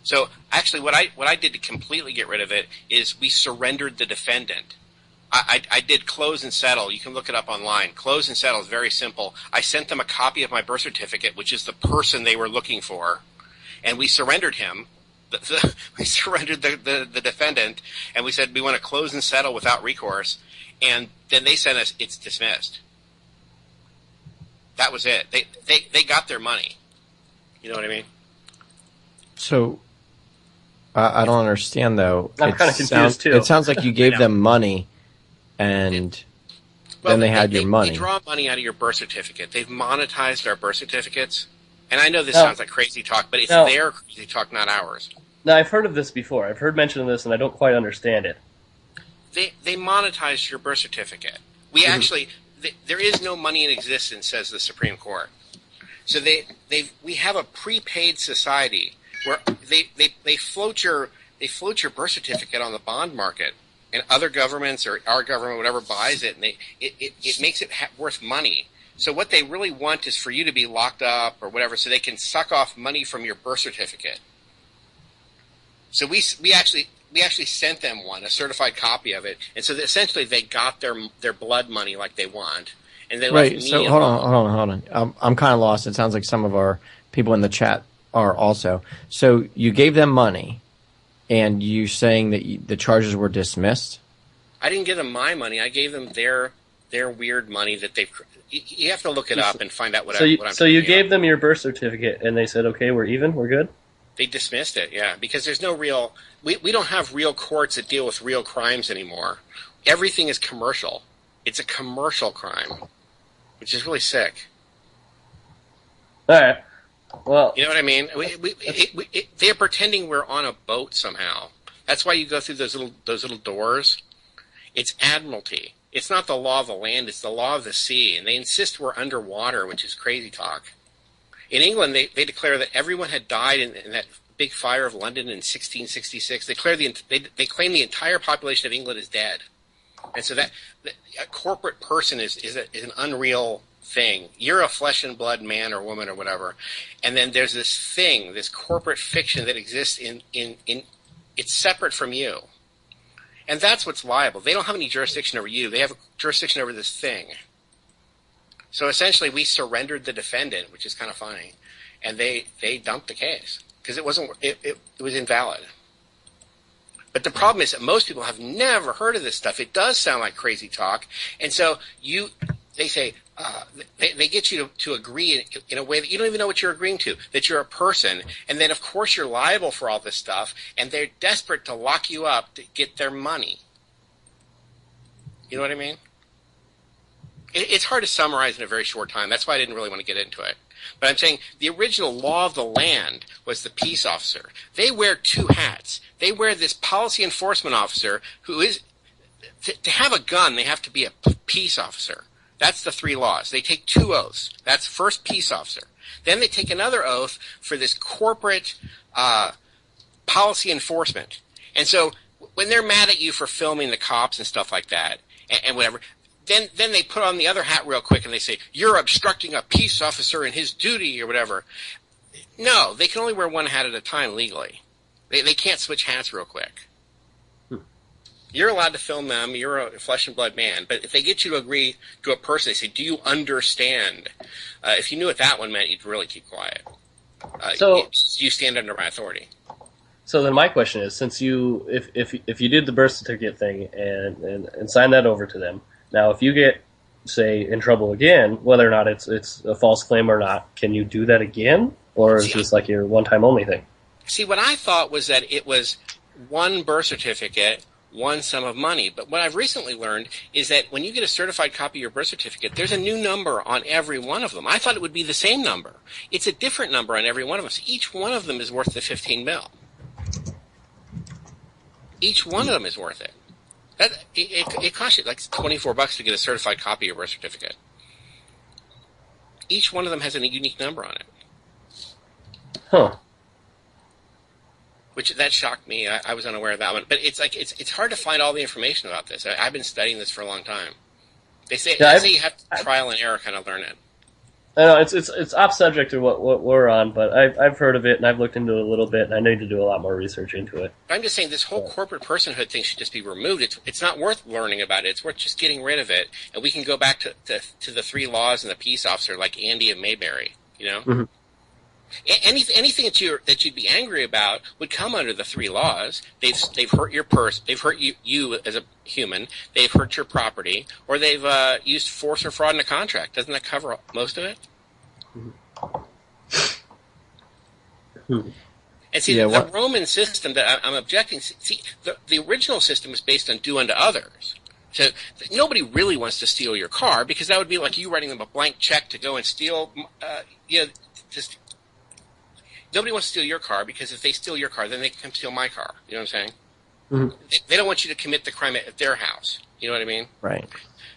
So actually, what I did to completely get rid of it is we surrendered the defendant. I did close and settle. You can look it up online. Close and settle is very simple. I sent them a copy of my birth certificate, which is the person they were looking for, and we surrendered him. We surrendered the defendant, and we said we want to close and settle without recourse, and then they sent us, it's dismissed. That was it. They got their money. You know what I mean? So, I don't understand, though. I'm kind of confused, too. It sounds like you gave them money, and then they had your money. They draw money out of your birth certificate. They've monetized our birth certificates. And I know this sounds like crazy talk, but it's their crazy talk, not ours. Now, I've heard of this before. I've heard mention of this, and I don't quite understand it. They monetized your birth certificate. We actually, there is no money in existence, says the Supreme Court. So we have a prepaid society where they float your birth certificate on the bond market, and other governments or our government, whatever, buys it, and it makes it worth money. So what they really want is for you to be locked up or whatever, so they can suck off money from your birth certificate. So we actually sent them a certified copy of it, and so essentially they got their blood money like they want, and they left me. So hold on. I'm kind of lost. It sounds like some of our people in the chat are also. So you gave them money, and you saying that the charges were dismissed? I didn't give them my money. I gave them their weird money that they've. You have to look it up and find out what I'm. So you gave them your birth certificate, and they said, "Okay, we're even, we're good." They dismissed it, yeah, because there's no real... We don't have real courts that deal with real crimes anymore. Everything is commercial. It's a commercial crime, which is really sick. All right. Well, you know what I mean? They're pretending we're on a boat somehow. That's why you go through those little doors. It's admiralty. It's not the law of the land. It's the law of the sea. And they insist we're underwater, which is crazy talk. In England, they declare that everyone had died in that big fire of London in 1666. They claim the entire population of England is dead. And so that a corporate person is an unreal thing. You're a flesh and blood man or woman or whatever. And then there's this thing, this corporate fiction that exists in it's separate from you. And that's what's liable. They don't have any jurisdiction over you. They have a jurisdiction over this thing. So essentially we surrendered the defendant, which is kind of funny. And they dumped the case because it was invalid. But the problem is that most people have never heard of this stuff. It does sound like crazy talk. And so they say, they get you to agree in a way that you don't even know what you're agreeing to, that you're a person. And then, of course, you're liable for all this stuff. And they're desperate to lock you up to get their money. You know what I mean? It's hard to summarize in a very short time. That's why I didn't really want to get into it. But I'm saying the original law of the land was the peace officer. They wear two hats. They wear this policy enforcement officer who is, to have a gun, they have to be a peace officer. That's the three laws. They take two oaths. That's first peace officer. Then they take another oath for this corporate policy enforcement. And so when they're mad at you for filming the cops and stuff like that and whatever, then they put on the other hat real quick and they say, you're obstructing a peace officer in his duty or whatever. No, they can only wear one hat at a time legally. They can't switch hats real quick. You're allowed to film them. You're a flesh and blood man. But if they get you to agree to a person, they say, do you understand? If you knew what that one meant, you'd really keep quiet. So you stand under my authority. So then my question is, since you, if you did the birth certificate thing and signed that over to them, now if you get, say, in trouble again, whether or not it's a false claim or not, can you do that again? Or is this like your one-time only thing? See, what I thought was that it was one birth certificate, one sum of money. But what I've recently learned is that when you get a certified copy of your birth certificate, there's a new number on every one of them. I thought it would be the same number. It's a different number on every one of them. So each one of them is worth the $15 million. Each one of them is worth it. It costs you like $24 to get a certified copy of your birth certificate. Each one of them has a unique number on it. Huh. Which that shocked me. I was unaware of that one. But it's hard to find all the information about this. I've been studying this for a long time. They say you have to trial and error kind of learn it. I know it's off subject to what we're on, but I've heard of it and I've looked into it a little bit, and I need to do a lot more research into it. I'm just saying this whole corporate personhood thing should just be removed. It's not worth learning about it. It's worth just getting rid of it, and we can go back to the three laws and the peace officer, like Andy and Mayberry. You know. Mm-hmm. Anything that you'd be angry about would come under the three laws. They've hurt your purse. They've hurt you as a human. They've hurt your property, or they've used force or fraud in a contract. Doesn't that cover most of it? Mm-hmm. And see, the Roman system that I'm objecting. See, the original system is based on do unto others. So nobody really wants to steal your car because that would be like you writing them a blank check to go and steal. Nobody wants to steal your car because if they steal your car, then they can come steal my car. You know what I'm saying? Mm-hmm. They don't want you to commit the crime at their house. You know what I mean? Right.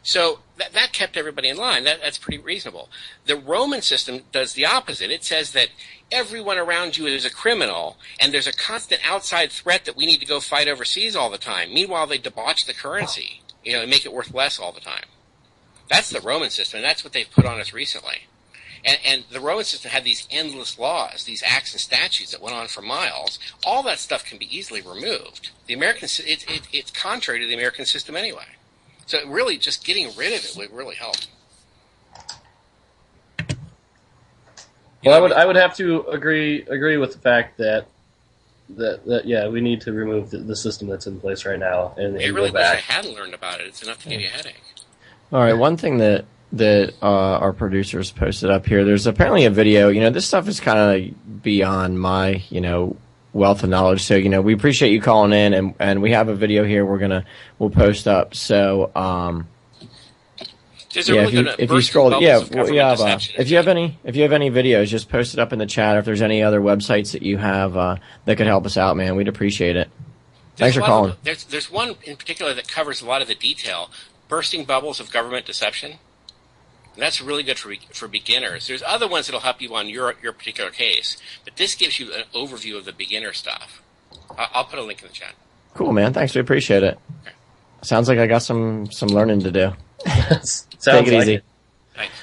So that kept everybody in line. That's pretty reasonable. The Roman system does the opposite. It says that everyone around you is a criminal, and there's a constant outside threat that we need to go fight overseas all the time. Meanwhile, they debauch the currency, and make it worth less all the time. That's the Roman system, and that's what they've put on us recently. And the Roman system had these endless laws, these acts and statutes that went on for miles. All that stuff can be easily removed. The American, it's contrary to the American system anyway. So really, just getting rid of it would really help. Well, I would have to agree with the fact that yeah, we need to remove the system that's in place right now and really go back. wish I hadn't learned about it. It's enough to give you a headache. All right, one thing that that our producers posted up here. There's apparently a video. This stuff is kind of beyond my, wealth of knowledge. So, we appreciate you calling in, and we have a video here we'll post up. So, if you scroll, if you have any videos, just post it up in the chat. If there's any other websites that you have that could help us out, man, we'd appreciate it. Thanks for calling. There's one in particular that covers a lot of the detail: bursting bubbles of government deception. And that's really good for beginners. There's other ones that'll help you on your particular case, but this gives you an overview of the beginner stuff. I'll put a link in the chat. Cool, man. Thanks. We appreciate it. Okay. Sounds like I got some learning to do. Take it easy. Thanks.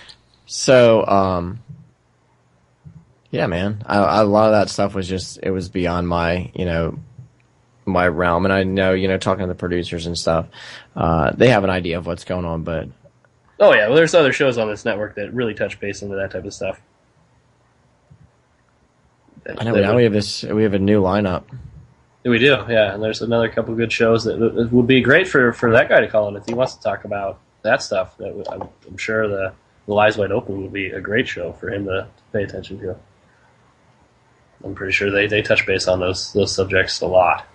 So, yeah, man. A lot of that stuff was it was beyond my, my realm. And I know, talking to the producers and stuff, they have an idea of what's going on, but. Oh, yeah. Well, there's other shows on this network that really touch base into that type of stuff. I know. Now we have a new lineup. We do, yeah. And there's another couple of good shows that would be great for that guy to call in if he wants to talk about that stuff. I'm sure the Lies Wide Open would be a great show for him to pay attention to. I'm pretty sure they touch base on those subjects a lot.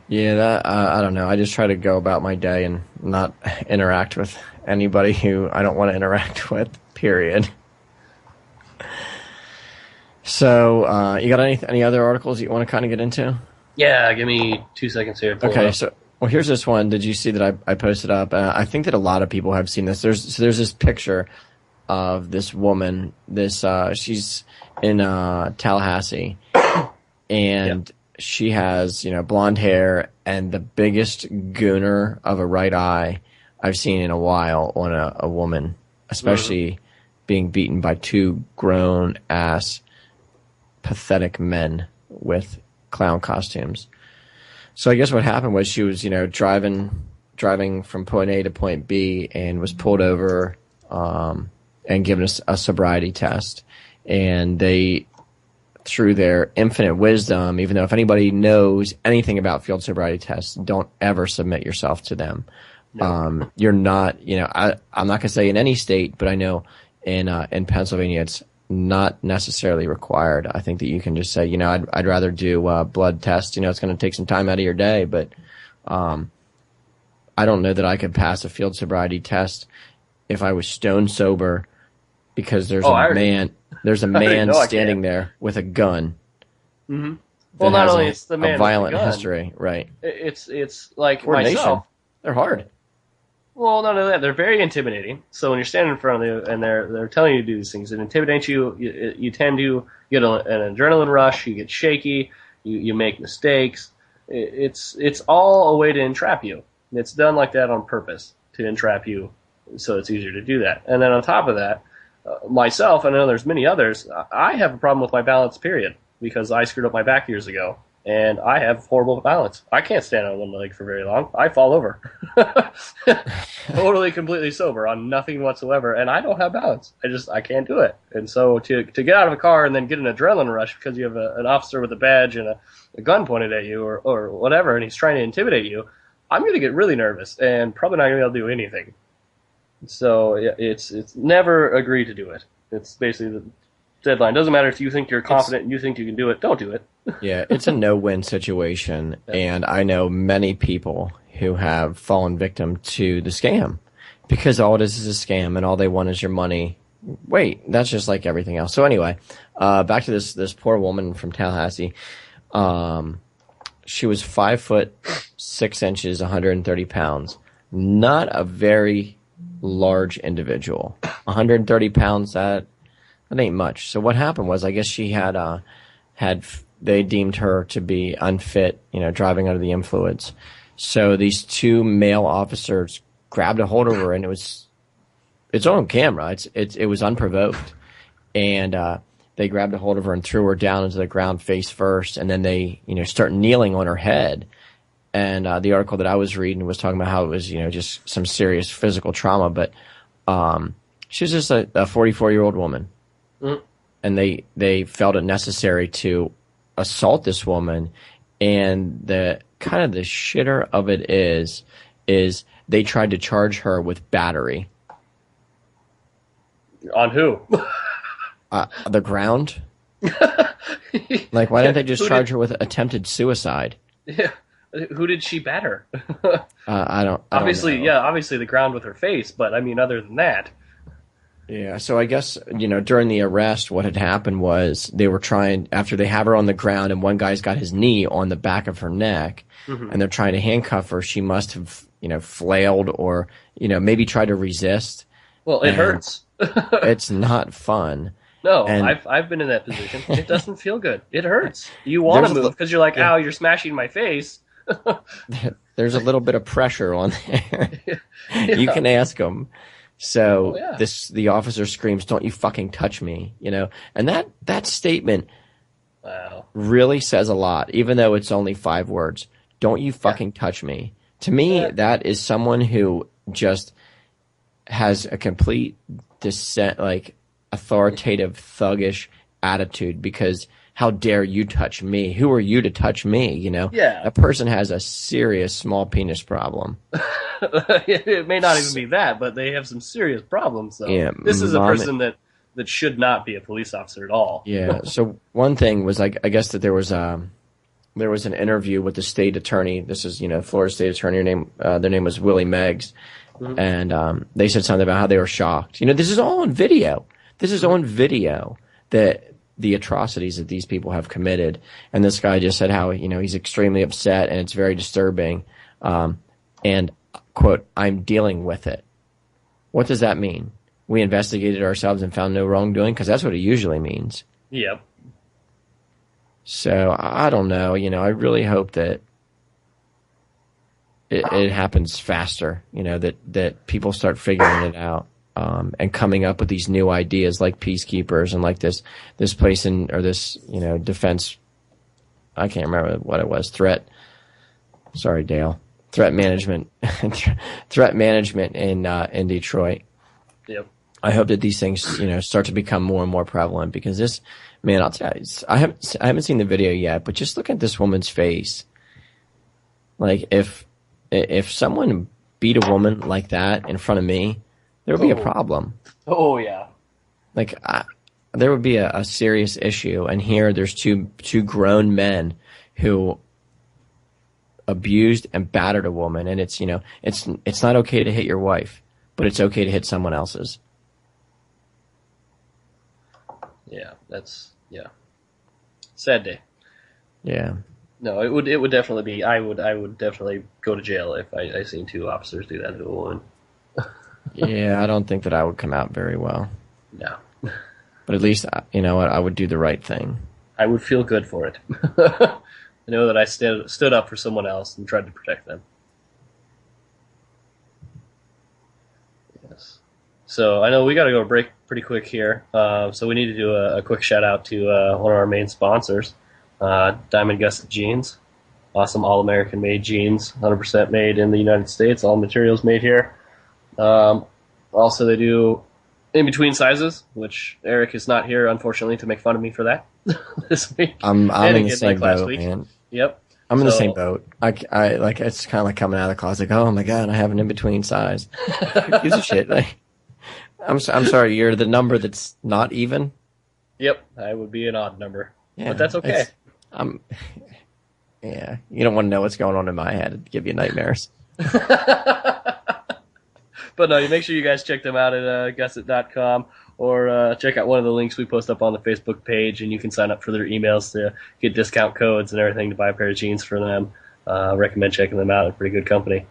Yeah, I don't know. I just try to go about my day and not interact with anybody who I don't want to interact with, period. So, you got any other articles you want to kind of get into? Yeah, give me 2 seconds here. Okay, well, here's this one. Did you see that I posted up? I think that a lot of people have seen this. There's this picture of this woman. She's in Tallahassee, and she has blonde hair and the biggest gooner of a right eye I've seen in a while on a woman, especially being beaten by two grown ass pathetic men with clown costumes. So I guess what happened was she was, driving from point A to point B and was pulled over and given a sobriety test. And they, through their infinite wisdom, even though if anybody knows anything about field sobriety tests, don't ever submit yourself to them. No. You're not, I'm not going to say in any state, but I know in Pennsylvania it's not necessarily required. I think that you can just say, I'd rather do blood tests. It's going to take some time out of your day, but I don't know that I could pass a field sobriety test if I was stone sober, because there's a man standing there with a gun. Mm-hmm. Well, not only it's the man a violent with a gun, history, right? It's like myself. They're hard. Well, not only that, they're very intimidating. So when you're standing in front of them and they're telling you to do these things, it intimidates you. You tend to get an adrenaline rush. You get shaky. You make mistakes. It's all a way to entrap you. It's done like that on purpose to entrap you, so it's easier to do that. And then on top of that, myself, and I know there's many others, I have a problem with my balance, period, because I screwed up my back years ago. And I have horrible balance. I can't stand on one leg for very long. I fall over. Totally, completely sober on nothing whatsoever. And I don't have balance. I can't do it. And so to get out of a car and then get an adrenaline rush because you have an officer with a badge and a gun pointed at you or whatever, and he's trying to intimidate you, I'm going to get really nervous and probably not going to be able to do anything. So it's never agree to do it. It's basically the deadline. Doesn't matter if you think you're confident and you think you can do it. Don't do it. Yeah, it's a no-win situation, and I know many people who have fallen victim to the scam because all it is a scam, and all they want is your money. Wait, that's just like everything else. So anyway, back to this poor woman from Tallahassee. She was 5'6", 130 pounds. Not a very large individual. 130 pounds, that ain't much. So what happened was, I guess she they deemed her to be unfit, driving under the influence. So these two male officers grabbed a hold of her, and it's on camera. It was unprovoked, and they grabbed a hold of her and threw her down into the ground face first, and then they start kneeling on her head. And the article that I was reading was talking about how it was just some serious physical trauma, but she was just a 44-year-old woman. Mm. And they felt it necessary to assault this woman, and the kind of the shitter of it is they tried to charge her with battery On who? The ground. Like, why didn't they just charge her with attempted suicide? Yeah. Who did she batter? I don't Obviously, know. obviously the ground with her face, but I mean, other than that. Yeah, so I guess, during the arrest, what had happened was they were trying, after they have her on the ground and one guy's got his knee on the back of her neck, and they're trying to handcuff her, she must have, flailed or, maybe tried to resist. Well, it hurts. It's not fun. No, And I've been in that position. It doesn't feel good. It hurts. You want to move because you're like, ow, you're smashing my face. There's a little bit of pressure on there. You can ask them. So the officer screams, "Don't you fucking touch me!" And that statement really says a lot, even though it's only 5 words. "Don't you fucking touch me." To me, that is someone who just has a complete authoritative, thuggish attitude, because how dare you touch me? Who are you to touch me? Yeah. That person has a serious small penis problem. It may not even be that, but they have some serious problems. So this is a person that should not be a police officer at all. Yeah. So one thing was, I guess that there was an interview with the state attorney. This is Florida state attorney. Their name was Willie Meggs, and they said something about how they were shocked. This is all on video. This is on video that the atrocities that these people have committed. And this guy just said how, he's extremely upset and it's very disturbing. And, quote, "I'm dealing with it." What does that mean? We investigated ourselves and found no wrongdoing? Because that's what it usually means. Yep. So, I don't know. I really hope that it happens faster, that people start figuring it out. And coming up with these new ideas like peacekeepers and like this place this defense, I can't remember what it was, threat management in Detroit. Yep. I hope that these things start to become more and more prevalent, because this, man, I'll tell you, I haven't seen the video yet, but just look at this woman's face. Like, if someone beat a woman like that in front of me, there would be a problem. Oh, yeah. Like, there would be a serious issue. And here there's two grown men who abused and battered a woman. And it's not okay to hit your wife, but it's okay to hit someone else's. Yeah, sad day. Yeah. No, it would definitely be. I would definitely go to jail if I seen 2 officers do that to a woman. Yeah, I don't think that I would come out very well. No. But at least, I would do the right thing. I would feel good for it. I know that I stood up for someone else and tried to protect them. Yes. So I know we got to go to break pretty quick here. So we need to do a quick shout out to one of our main sponsors, Diamond Gusset Jeans. Awesome all-American made jeans, 100% made in the United States, all materials made here. Also, they do in-between sizes, which Eric is not here, unfortunately, to make fun of me for that this week. I'm in the same boat, man. Yep. I'm in the same boat. I like, it's kind of like coming out of the closet. Like, oh my god, I have an in-between size. Who gives a shit? Like, I'm sorry, you're the number that's not even. Yep, I would be an odd number, yeah, but that's okay. Yeah, you don't want to know what's going on in my head. It'd give you nightmares. But no, you make sure you guys check them out at gusset.com, or check out one of the links we post up on the Facebook page, and you can sign up for their emails to get discount codes and everything to buy a pair of jeans for them. Recommend checking them out. They're pretty good company.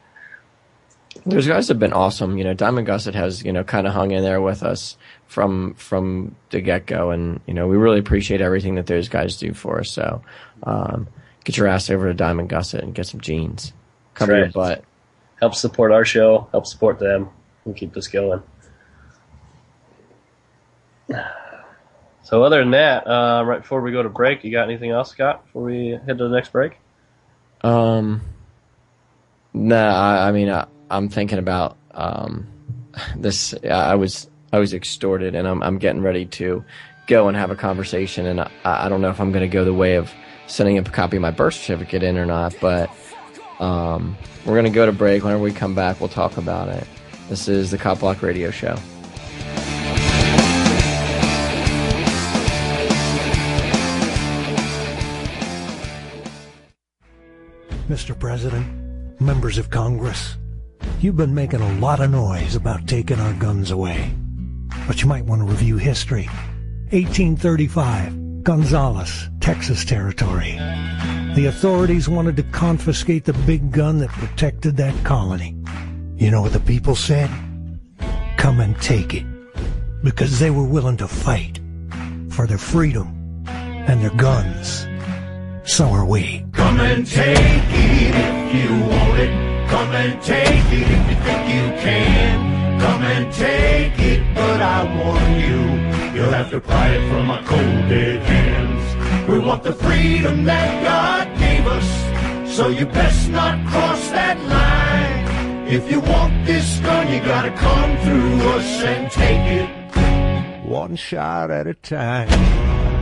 Those guys have been awesome. Diamond Gusset has, kind of hung in there with us from the get-go, and, we really appreciate everything that those guys do for us. So, get your ass over to Diamond Gusset and get some jeans. Cover your butt. Help support our show. Help support them. And keep this going. So other than that, right before we go to break, you got anything else, Scott, before we head to the next break? No, I'm thinking about this. I was extorted, and I'm getting ready to go and have a conversation, and I don't know if I'm going to go the way of sending a copy of my birth certificate in or not, but we're going to go to break. Whenever we come back, we'll talk about it. This is the CopBlock Radio Show. Mr. President, members of Congress, you've been making a lot of noise about taking our guns away. But you might want to review history. 1835, Gonzales, Texas Territory. The authorities wanted to confiscate the big gun that protected that colony. You know what the people said? Come and take it. Because they were willing to fight for their freedom and their guns. So are we. Come and take it if you want it. Come and take it if you think you can. Come and take it, but I warn you, you'll have to pry it from my cold dead hands. We want the freedom that God gave us, so you best not cross that line. If you want this gun, you gotta come through us and take it. One shot at a time.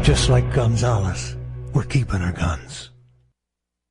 Just like Gonzales, we're keeping our guns.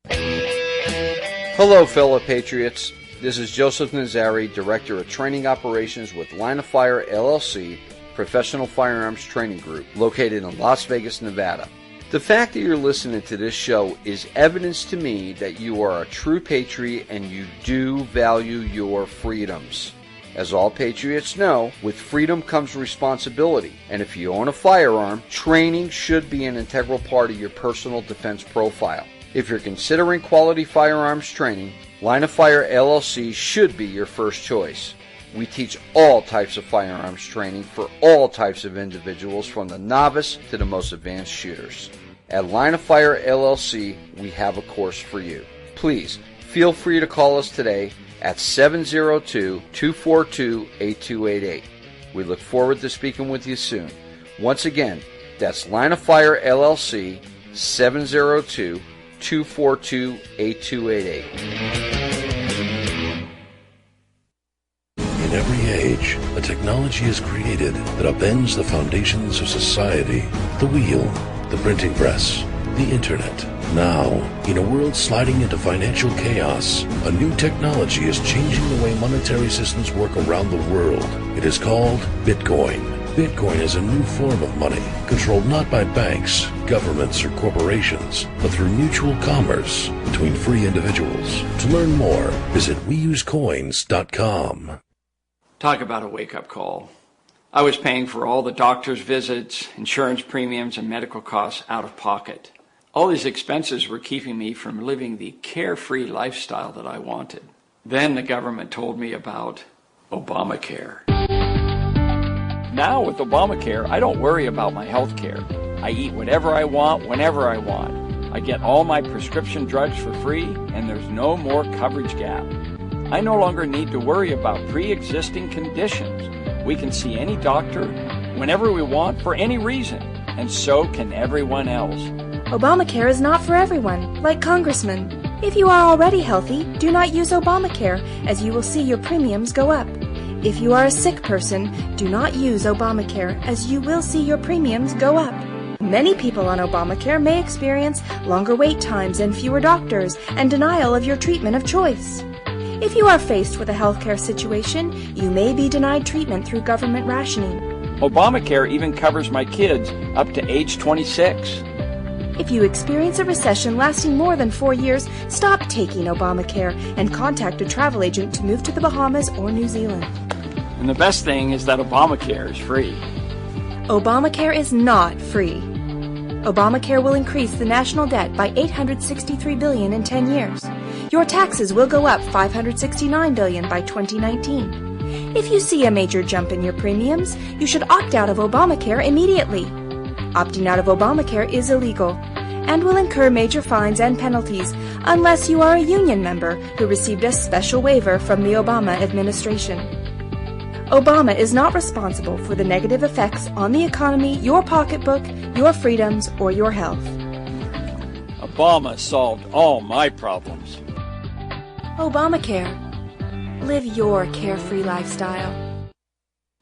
Hello, fellow patriots. This is Joseph Nazari, Director of Training Operations with Line of Fire, LLC, Professional Firearms Training Group, located in Las Vegas, Nevada. The fact that you're listening to this show is evidence to me that you are a true patriot and you do value your freedoms. As all patriots know, with freedom comes responsibility, and if you own a firearm, training should be an integral part of your personal defense profile. If you're considering quality firearms training, Line of Fire LLC should be your first choice. We teach all types of firearms training for all types of individuals, from the novice to the most advanced shooters. At Line of Fire LLC, we have a course for you. Please feel free to call us today at 702-242-8288. We look forward to speaking with you soon. Once again, that's Line of Fire LLC, 702-242-8288. In every age, a technology is created that upends the foundations of society. The wheel, the printing press, the internet. Now, in a world sliding into financial chaos, a new technology is changing the way monetary systems work around the world. It is called Bitcoin. Bitcoin is a new form of money, controlled not by banks, governments, or corporations, but through mutual commerce between free individuals. To learn more, visit WeUseCoins.com. Talk about a wake-up call. I was paying for all the doctor's visits, insurance premiums, and medical costs out of pocket. All these expenses were keeping me from living the carefree lifestyle that I wanted. Then the government told me about Obamacare. Now with Obamacare, I don't worry about my health care. I eat whatever I want, whenever I want. I get all my prescription drugs for free, and there's no more coverage gap. I no longer need to worry about pre-existing conditions. We can see any doctor whenever we want for any reason, and so can everyone else. Obamacare is not for everyone, like Congressman. If you are already healthy, do not use Obamacare, as you will see your premiums go up. If you are a sick person, do not use Obamacare, as you will see your premiums go up. Many people on Obamacare may experience longer wait times and fewer doctors, and denial of your treatment of choice. If you are faced with a healthcare situation, you may be denied treatment through government rationing. Obamacare even covers my kids up to age 26. If you experience a recession lasting more than 4 years, stop taking Obamacare and contact a travel agent to move to the Bahamas or New Zealand. And the best thing is that Obamacare is free. Obamacare is not free. Obamacare will increase the national debt by $863 billion in 10 years. Your taxes will go up $569 billion by 2019. If you see a major jump in your premiums, you should opt out of Obamacare immediately. Opting out of Obamacare is illegal and will incur major fines and penalties unless you are a union member who received a special waiver from the Obama administration. Obama is not responsible for the negative effects on the economy, your pocketbook, your freedoms, or your health. Obama solved all my problems. Obamacare. Live your carefree lifestyle.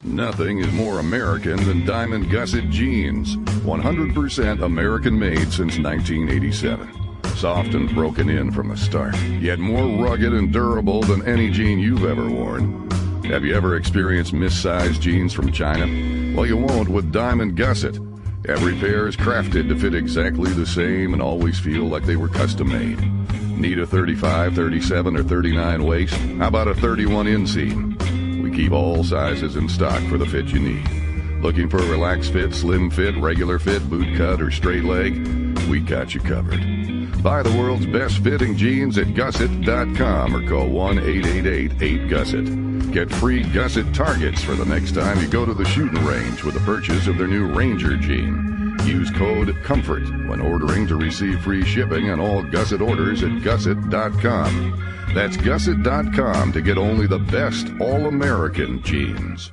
Nothing is more American than diamond gusset jeans. 100% American made since 1987. Soft and broken in from the start, yet more rugged and durable than any jean you've ever worn. Have you ever experienced missized jeans from China? Well, you won't with Diamond Gusset. Every pair is crafted to fit exactly the same and always feel like they were custom made. Need a 35, 37, or 39 waist? How about a 31 inseam? We keep all sizes in stock for the fit you need. Looking for a relaxed fit, slim fit, regular fit, boot cut, or straight leg? We got you covered. Buy the world's best fitting jeans at gusset.com or call 1-888-8GUSSET. Get free Gusset targets for the next time you go to the shooting range with the purchase of their new Ranger jean. Use code COMFORT when ordering to receive free shipping on all Gusset orders at gusset.com. That's gusset.com to get only the best all-American jeans.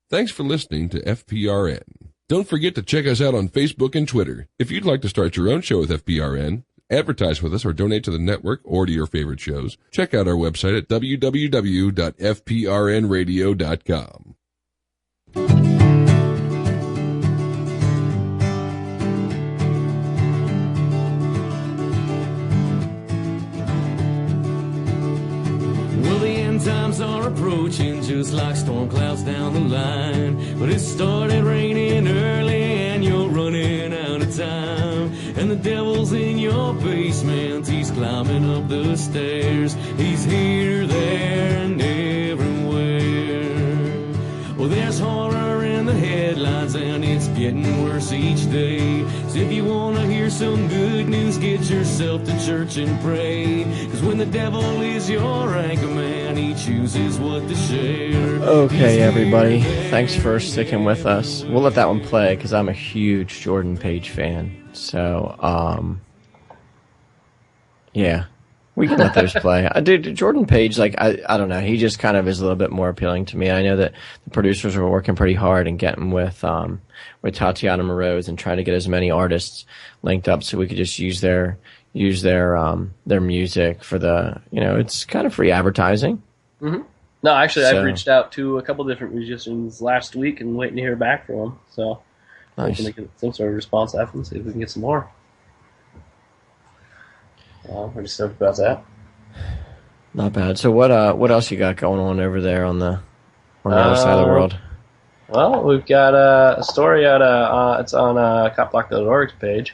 Thanks for listening to FPRN. Don't forget to check us out on Facebook and Twitter. If you'd like to start your own show with FPRN, advertise with us, or donate to the network or to your favorite shows, check out our website at www.fprnradio.com. Well, the end times are approaching just like storm clouds down the line. But it started raining early and you're running out of time. And the devil's in your basement, he's climbing up the stairs. He's here, there, and everywhere. Well, there's horror in the headlines and it's getting worse each day. So if you want to hear some good news, get yourself to church and pray. Because when the devil is your anchor man, he chooses what to share. Okay, everybody. Thanks for sticking with us. We'll let that one play because I'm a huge Jordan Page fan. So, yeah, we can let those play. Dude, Jordan Page, like, I don't know. He just kind of is a little bit more appealing to me. I know that the producers were working pretty hard and getting with Tatiana Moroz and trying to get as many artists linked up so we could just use their music for the, it's kind of free advertising. Mm-hmm. No, actually, I've reached out to a couple different musicians last week and waiting to hear back from them. So nice. We can get some sort of response after and see if we can get some more. Pretty stoked about that. Not bad. So what else you got going on over there on the other side of the world? Well, we've got a story out. It's on CopBlock.org's page.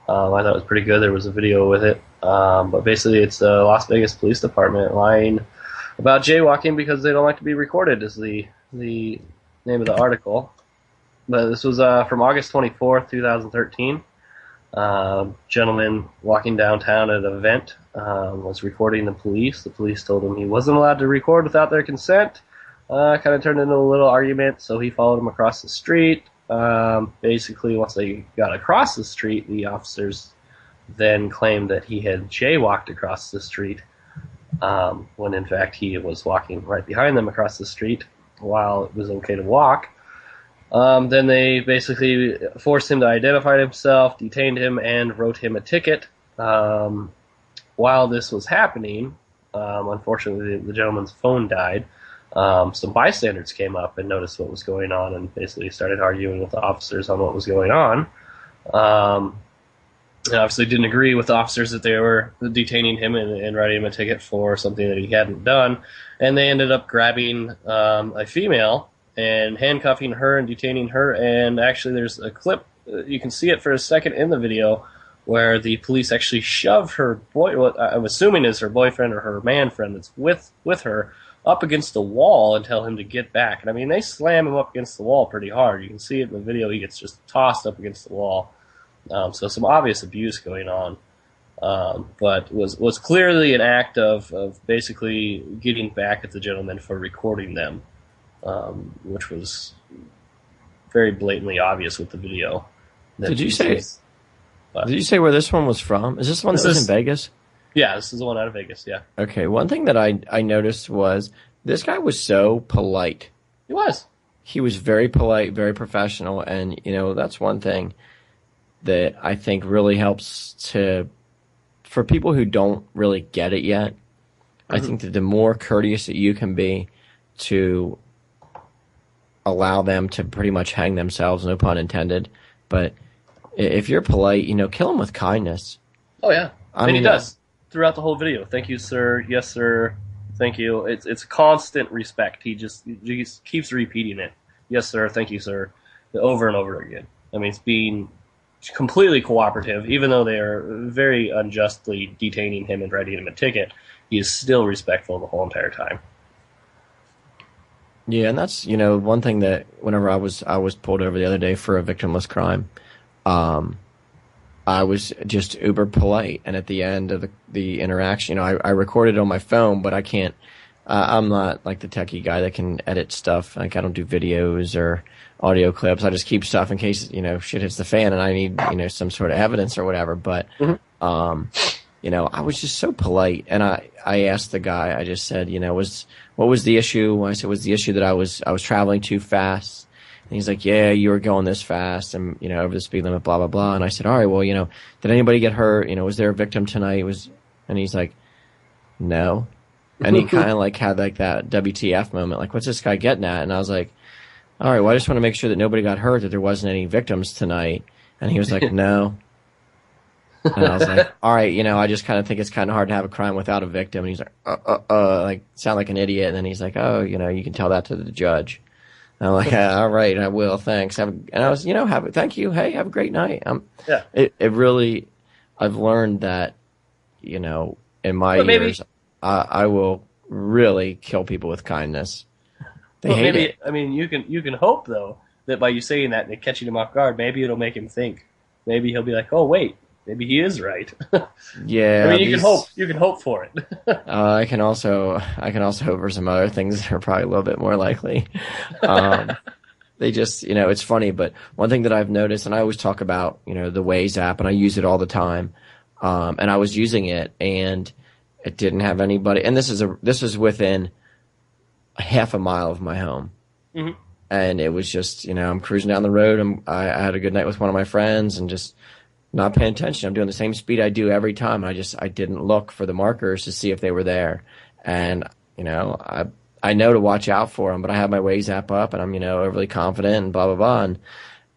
I thought it was pretty good. There was a video with it. But basically, it's the Las Vegas Police Department lying about jaywalking because they don't like to be recorded. Is the name of the article. But this was from August 24th, 2013. Gentleman walking downtown at an event was recording the police. The police told him he wasn't allowed to record without their consent. Kind of turned into a little argument, so he followed him across the street. Basically, once they got across the street, the officers then claimed that he had jaywalked across the street, when in fact he was walking right behind them across the street while it was okay to walk. Then they basically forced him to identify himself, detained him, and wrote him a ticket. While this was happening, unfortunately the gentleman's phone died. Some bystanders came up and noticed what was going on and basically started arguing with the officers on what was going on. And obviously didn't agree with the officers that they were detaining him and writing him a ticket for something that he hadn't done. And they ended up grabbing a female and handcuffing her and detaining her. And actually there's a clip, you can see it for a second in the video, where the police actually shove her what I'm assuming is her boyfriend or her man friend that's with her up against the wall and tell him to get back. And I mean, they slam him up against the wall pretty hard. You can see it in the video. He gets just tossed up against the wall. So some obvious abuse going on. But was clearly an act of basically getting back at the gentleman for recording them, which was very blatantly obvious with the video. Did you say where this one was from? Is this the one that was in Vegas? Yeah, this is the one out of Vegas, yeah. Okay, one thing that I noticed was this guy was so polite. He was. He was very polite, very professional, and, that's one thing that I think really helps for people who don't really get it yet, mm-hmm. I think that the more courteous that you can be to allow them to pretty much hang themselves, no pun intended, but if you're polite, kill them with kindness. Oh, yeah. And he does. Throughout the whole video. Thank you, sir. Yes, sir. Thank you. It's constant respect. He just keeps repeating it. Yes, sir. Thank you, sir. Over and over again. I mean, it's being completely cooperative, even though they are very unjustly detaining him and writing him a ticket. He is still respectful the whole entire time. Yeah, and that's, one thing that whenever I was pulled over the other day for a victimless crime, I was just uber polite. And at the end of the interaction, I recorded it on my phone, but I can't. I'm not like the techie guy that can edit stuff. Like, I don't do videos or audio clips. I just keep stuff in case, shit hits the fan and I need, some sort of evidence or whatever. But, I was just so polite. And I asked the guy, I just said, what was the issue? I said, was the issue that I was traveling too fast? And he's like, yeah, you were going this fast and, over the speed limit, blah, blah, blah. And I said, all right, well, did anybody get hurt? Was there a victim tonight? And he's like, no. And he kind of like had like that WTF moment, like, what's this guy getting at? And I was like, all right, well, I just want to make sure that nobody got hurt, that there wasn't any victims tonight. And he was like, no. And I was like, all right, I just kind of think it's kind of hard to have a crime without a victim. And he's like, like, sound like an idiot. And then he's like, oh, you can tell that to the judge. And I'm like, all right, I will, thanks. And I was, thank you. Hey, have a great night. Yeah. It really, I've learned that, in my years, I will really kill people with kindness. They hate it. I mean, you can hope though that by you saying that and it catching him off guard, maybe it'll make him think. Maybe he'll be like, oh wait, maybe he is right. Yeah. I mean, you can hope for it. I can also hope for some other things that are probably a little bit more likely. They just, it's funny, but one thing that I've noticed, and I always talk about, the Waze app, and I use it all the time. And I was using it, and it didn't have anybody. And this is within a half a mile of my home. Mm-hmm. And it was just, I'm cruising down the road. I had a good night with one of my friends and just not paying attention. I'm doing the same speed I do every time. I didn't look for the markers to see if they were there. And, I know to watch out for them, but I have my Waze app up and I'm, overly confident and blah, blah, blah.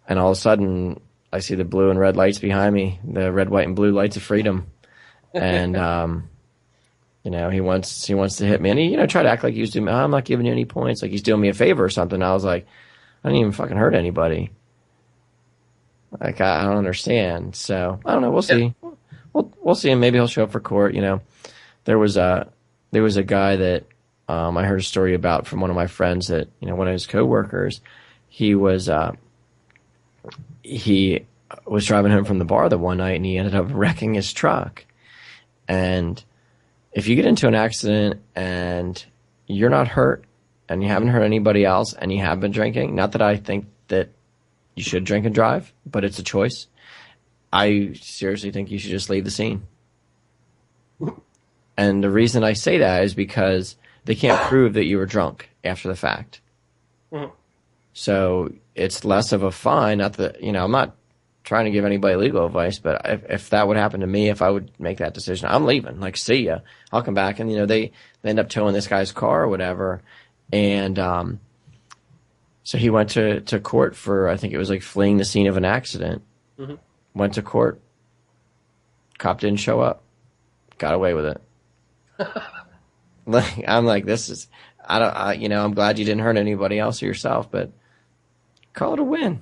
And all of a sudden I see the blue and red lights behind me, the red, white, and blue lights of freedom. And, he wants to hit me, and he, tried to act like he was doing. I'm not giving you any points, like he's doing me a favor or something. I was like, I didn't even fucking hurt anybody. Like, I don't understand. So I don't know. We'll see. We'll see, and maybe he'll show up for court. There was a guy that I heard a story about from one of my friends that one of his coworkers. He was driving home from the bar the one night, and he ended up wrecking his truck. And if you get into an accident and you're not hurt and you haven't hurt anybody else and you have been drinking, not that I think that you should drink and drive, but it's a choice. I seriously think you should just leave the scene. And the reason I say that is because they can't prove that you were drunk after the fact. Mm-hmm. So it's less of a fine. Not that, I'm not trying to give anybody legal advice, but if that would happen to me, if I would make that decision, I'm leaving. Like, see ya. I'll come back. And, they end up towing this guy's car or whatever. And so he went to court for, I think it was like fleeing the scene of an accident. Mm-hmm. Went to court. Cop didn't show up. Got away with it. I'm like, this is, I'm glad you didn't hurt anybody else or yourself, but call it a win.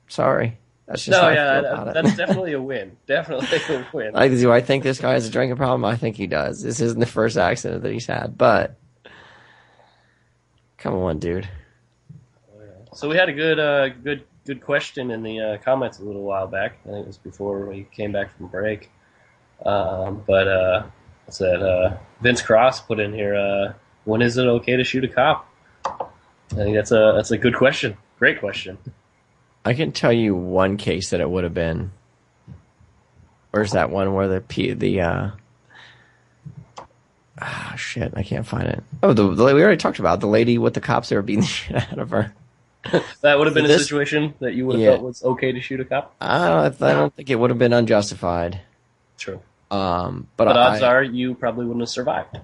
Sorry. That's just that's definitely a win. Definitely a win. Like, do I think this guy has a drinking problem? I think he does. This isn't the first accident that he's had, but come on, dude. So we had a good question in the comments a little while back. I think it was before we came back from break. What's that? Vince Cross put in here. When is it okay to shoot a cop? I think that's a good question. Great question. I can tell you one case that it would have been. Where's that one where shit, I can't find it. Oh, we already talked about the lady with the cops that were beating the shit out of her. That would have been a situation that you would have felt was okay to shoot a cop? I don't think it would have been unjustified. True. But odds are you probably wouldn't have survived.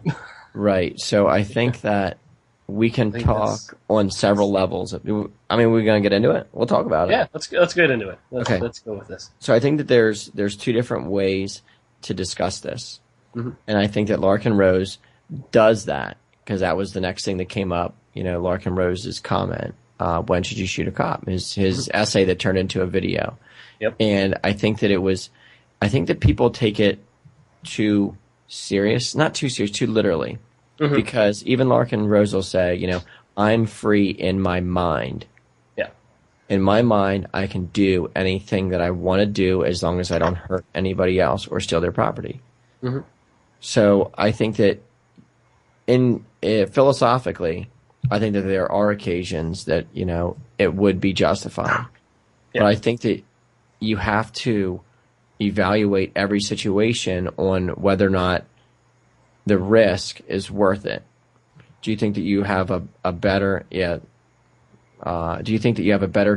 Right. So I think that we can talk on several levels. I mean, we're going to get into it. We'll talk about it. Yeah, let's get into it. Let's go with this. So I think that there's two different ways to discuss this. Mm-hmm. And I think that Larkin Rose does that because that was the next thing that came up, Larkin Rose's comment. When Should You Shoot a Cop? His essay that turned into a video. Yep. And I think that people take it too serious, not too serious, too literally. Mm-hmm. Because even Larkin Rose will say, I'm free in my mind. Yeah. In my mind, I can do anything that I want to do as long as I don't hurt anybody else or steal their property. Mm-hmm. So I think that philosophically, I think that there are occasions that, it would be justified. Yeah. But I think that you have to evaluate every situation on whether or not the risk is worth it. Do you think that you have a better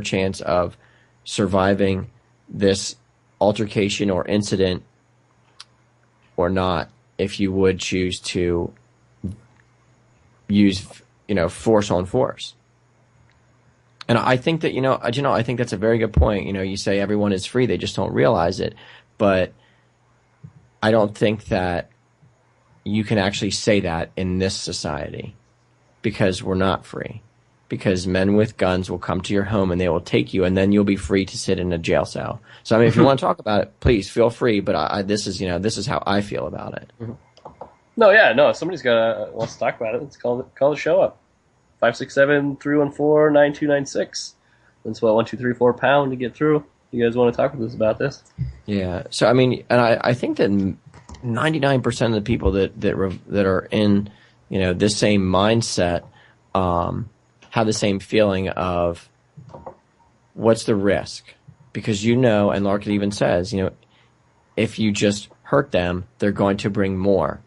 chance of surviving this altercation or incident or not if you would choose to use, force on force? And I think that, I think that's a very good point. You say everyone is free, they just don't realize it. But I don't think that you can actually say that in this society, because we're not free. Because men with guns will come to your home and they will take you, and then you'll be free to sit in a jail cell. So, I mean, if you want to talk about it, please feel free. But this is how I feel about it. Mm-hmm. No, yeah, no. If somebody's wants to talk about it, let's call the show up. 567-314-9296. That's what 1234 pound to get through. You guys want to talk with us about this? Yeah. So I mean, and I think that 99% of the people that are in this same mindset have the same feeling of what's the risk, because and Larkin even says if you just hurt them, they're going to bring more.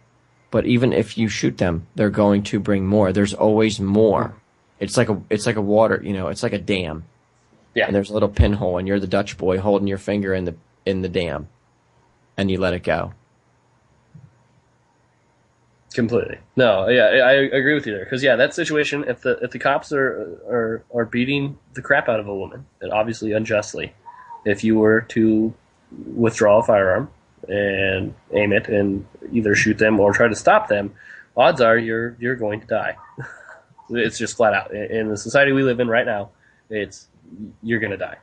But even if you shoot them, they're going to bring more. There's always more. It's like a water, it's like a dam. Yeah. And there's a little pinhole, and you're the Dutch boy holding your finger in the dam, and you let it go. Completely. No, yeah, I agree with you there. Because that situation, if the cops are beating the crap out of a woman, and obviously unjustly, if you were to withdraw a firearm and aim it and either shoot them or try to stop them, odds are you're going to die. It's just flat out. In the society we live in right now, you're going to die.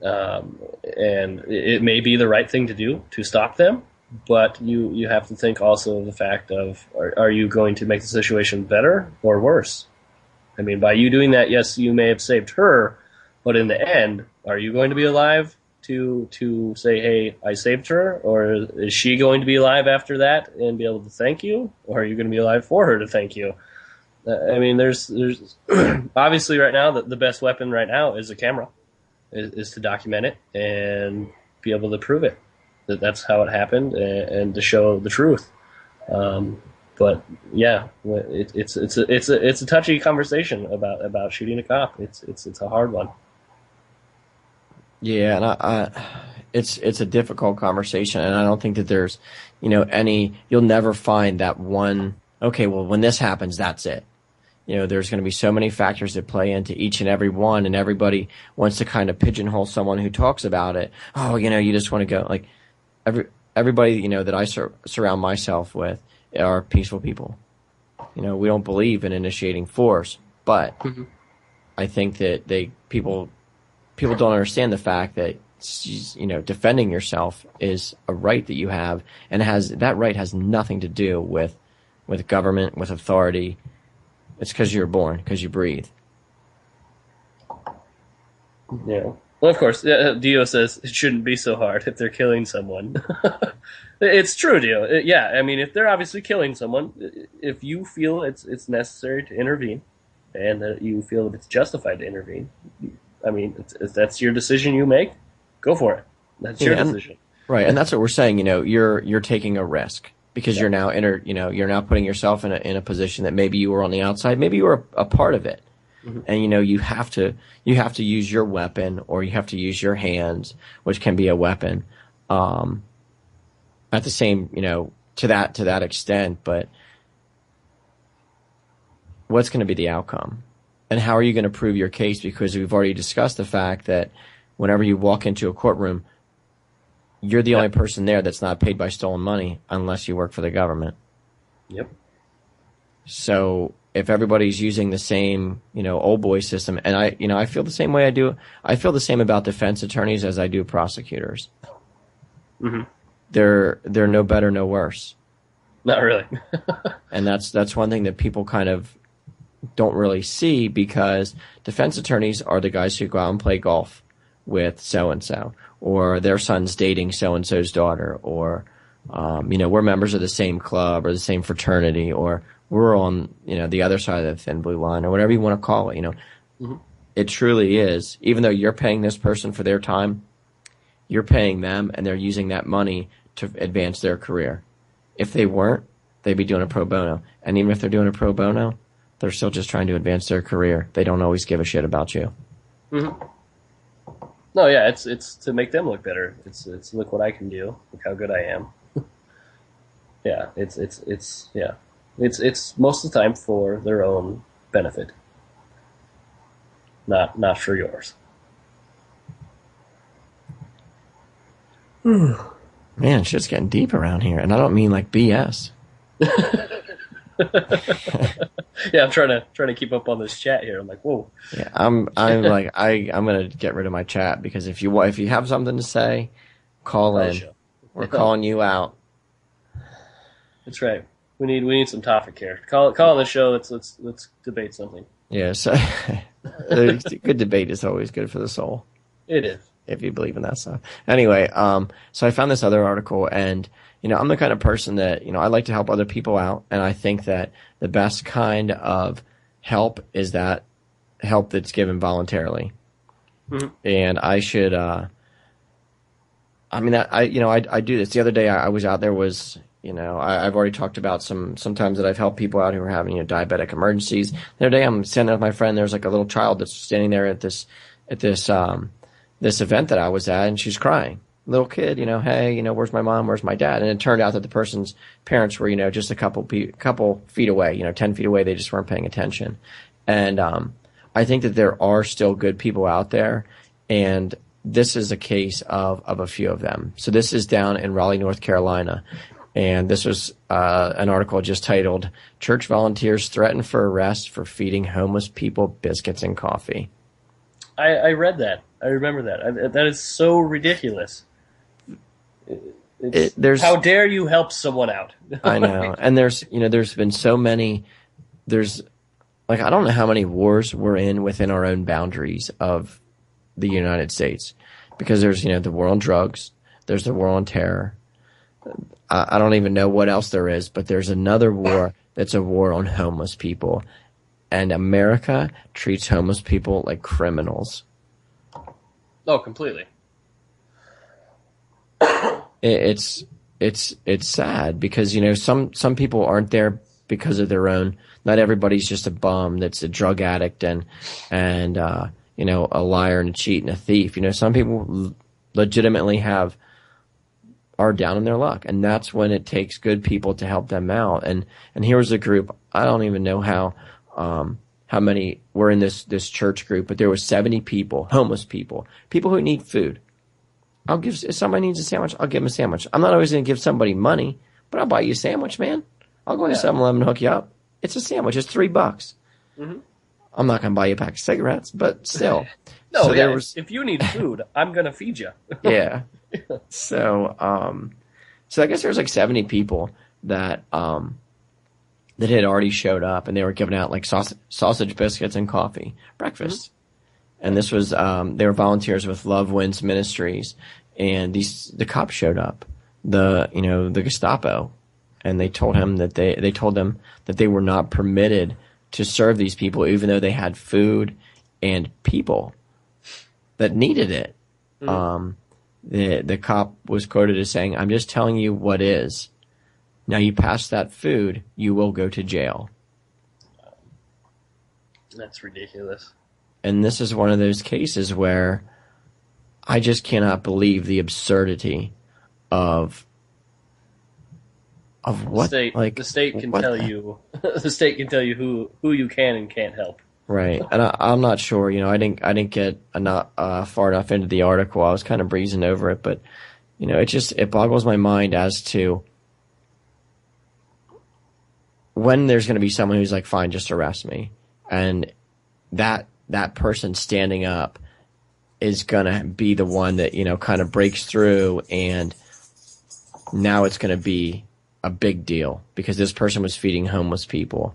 And it may be the right thing to do to stop them, but you have to think also of the fact of, are you going to make the situation better or worse? I mean, by you doing that, yes, you may have saved her, but in the end, are you going to be alive to say, hey, I saved her? Or is she going to be alive after that and be able to thank you? Or are you going to be alive for her to thank you? I mean, there's obviously right now, the best weapon right now is a camera, is to document it and be able to prove it. That's how it happened, and to show the truth. But yeah, it's a touchy conversation about shooting a cop. It's a hard one. Yeah, and it's a difficult conversation, and I don't think that there's you'll never find that one. Okay, well, when this happens, that's it. There's going to be so many factors that play into each and every one, and everybody wants to kind of pigeonhole someone who talks about it. Oh, you just want to go like. Everybody, that I surround myself with are peaceful people. We don't believe in initiating force, but I think that people don't understand the fact that defending yourself is a right that you have, and that right has nothing to do with government, with authority. It's because you're born, because you breathe. Yeah. Well, of course, Dio says it shouldn't be so hard if they're killing someone. It's true, Dio. Yeah, I mean, if they're obviously killing someone, if you feel it's necessary to intervene, and that you feel that it's justified to intervene, I mean, if that's your decision you make, go for it. That's your decision. Right, and that's what we're saying. You're taking a risk because you're now you're now putting yourself in a position that maybe you were on the outside, maybe you were a part of it. Mm-hmm. And you have to use your weapon, or you have to use your hands, which can be a weapon, at the same to that extent. But what's going to be the outcome, and how are you going to prove your case? Because we've already discussed the fact that whenever you walk into a courtroom, you're the only person there that's not paid by stolen money, unless you work for the government. Yep. So if everybody's using the same, old boy system, and I feel the same way I feel the same about defense attorneys as I do prosecutors. Mm-hmm. They're no better, no worse. Not really. And that's one thing that people kind of don't really see, because defense attorneys are the guys who go out and play golf with so-and-so, or their son's dating so-and-so's daughter, or, we're members of the same club or the same fraternity, or we're on, the other side of the thin blue line, or whatever you want to call it, Mm-hmm. It truly is. Even though you're paying this person for their time, you're paying them, and they're using that money to advance their career. If they weren't, they'd be doing a pro bono. And even if they're doing a pro bono, they're still just trying to advance their career. They don't always give a shit about you. Mm-hmm. No, yeah, it's to make them look better. It's look what I can do. Look how good I am. Yeah, it's most of the time for their own benefit, not for yours. Man, shit's getting deep around here, and I don't mean like BS. Yeah, I'm trying to keep up on this chat here. I'm like, whoa. Yeah, I'm like I'm gonna get rid of my chat, because if you have something to say, call in. We're calling you out. That's right. We need some topic here. Call on the show. Let's debate something. Yeah, so good debate is always good for the soul. It is, if you believe in that stuff. Anyway, so I found this other article, and I'm the kind of person that I like to help other people out, and I think that the best kind of help is that help that's given voluntarily. Mm-hmm. And I should. I do this. The other day I was out there. I've already talked about sometimes that I've helped people out who are having diabetic emergencies. The other day I'm standing with my friend. There's like a little child that's standing there at this event that I was at, and she's crying. Little kid, hey, where's my mom? Where's my dad? And it turned out that the person's parents were, just a couple feet away, 10 feet away. They just weren't paying attention. And I think that there are still good people out there, and this is a case of a few of them. So this is down in Raleigh, North Carolina. And this was an article just titled, "Church Volunteers Threaten for Arrest for Feeding Homeless People Biscuits and Coffee." I read that. I remember that. That is so ridiculous. How dare you help someone out? I know. And there's been so many, I don't know how many wars we're in within our own boundaries of the United States, because there's, the war on drugs, there's the war on terror. I don't even know what else there is, but there's another war that's a war on homeless people. And America treats homeless people like criminals. Oh, completely. It's sad, because, some people aren't there because of their own. Not everybody's just a bum that's a drug addict and a liar and a cheat and a thief. Some people legitimately are down in their luck, and that's when it takes good people to help them out. And here was a group. I don't even know how many were in this church group, but there was 70 people, homeless people who need food. If somebody needs a sandwich, I'll give them a sandwich. I'm not always going to give somebody money, but I'll buy you a sandwich, man. I'll go to 7-Eleven and hook you up. It's a sandwich. It's $3. Mm-hmm. I'm not going to buy you a pack of cigarettes, but still. No, so yeah, if you need food, I'm going to feed you. Yeah. So I guess there's like 70 people that had already showed up, and they were giving out like sausage biscuits and coffee, breakfast. Mm-hmm. And this was they were volunteers with Love Wins Ministries, and the cops showed up, the Gestapo, and they told them that they were not permitted to serve these people, even though they had food and people that needed it. Mm-hmm. The cop was quoted as saying, "I'm just telling you what is. Now you pass that food, you will go to jail." That's ridiculous. And this is one of those cases where I just cannot believe the absurdity of what the state can tell you the state can tell you who you can and can't help. Right, and I'm not sure. I didn't get far enough into the article. I was kind of breezing over it, but it boggles my mind as to when there's going to be someone who's like, fine, just arrest me, and that person standing up is going to be the one that, kind of breaks through, and now it's going to be a big deal because this person was feeding homeless people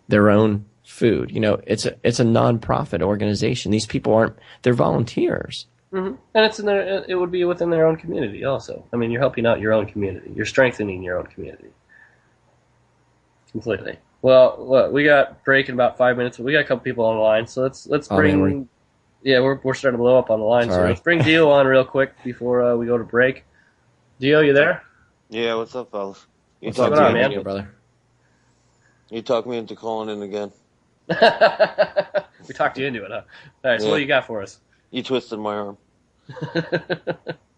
their own food. It's a non-profit organization. These people they're volunteers. Mm-hmm. And it would be within their own community also. I mean, you're helping out your own community. You're strengthening your own community. Completely. Well, look, we got break in about 5 minutes, but we got a couple people on the line, so let's bring... we're starting to blow up on the line, so let's bring Dio on real quick before we go to break. Dio, you there? Yeah, what's up, fellas? What's going on, man? Brother? You talked me into calling in again. We talked you into it, huh? All right, so what do you got for us? You twisted my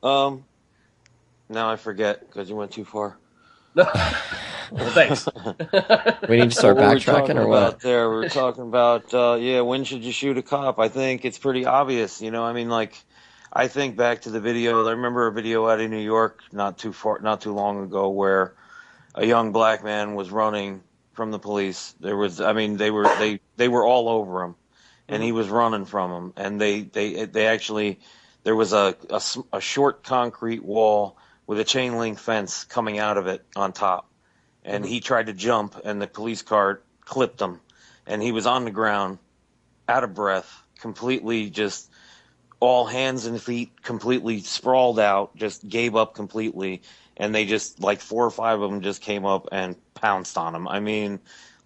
arm. Now I forget because you went too far. Well, thanks. We need to start backtracking or what? We were talking about, when should you shoot a cop? I think it's pretty obvious, I think back to the video. I remember a video out of New York not too long ago where a young black man was running from the police. They were all over him, and he was running from them. And they actually, there was a short concrete wall with a chain link fence coming out of it on top. And he tried to jump, and the police car clipped him. And he was on the ground, out of breath, completely just all hands and feet, completely sprawled out, just gave up completely. And they just, 4 or 5 of them just came up and pounced on him. I mean,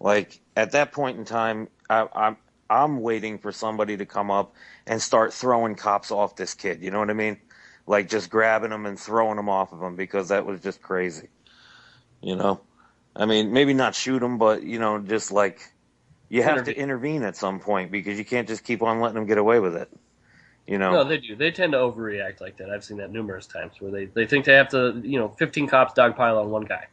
at that point in time, I'm waiting for somebody to come up and start throwing cops off this kid. You know what I mean? Just grabbing him and throwing him off of him, because that was just crazy. I mean, maybe not shoot him, but, just you have to intervene at some point, because you can't just keep on letting them get away with it. No, they do. They tend to overreact like that. I've seen that numerous times where they think they have to, 15 cops dogpile on one guy.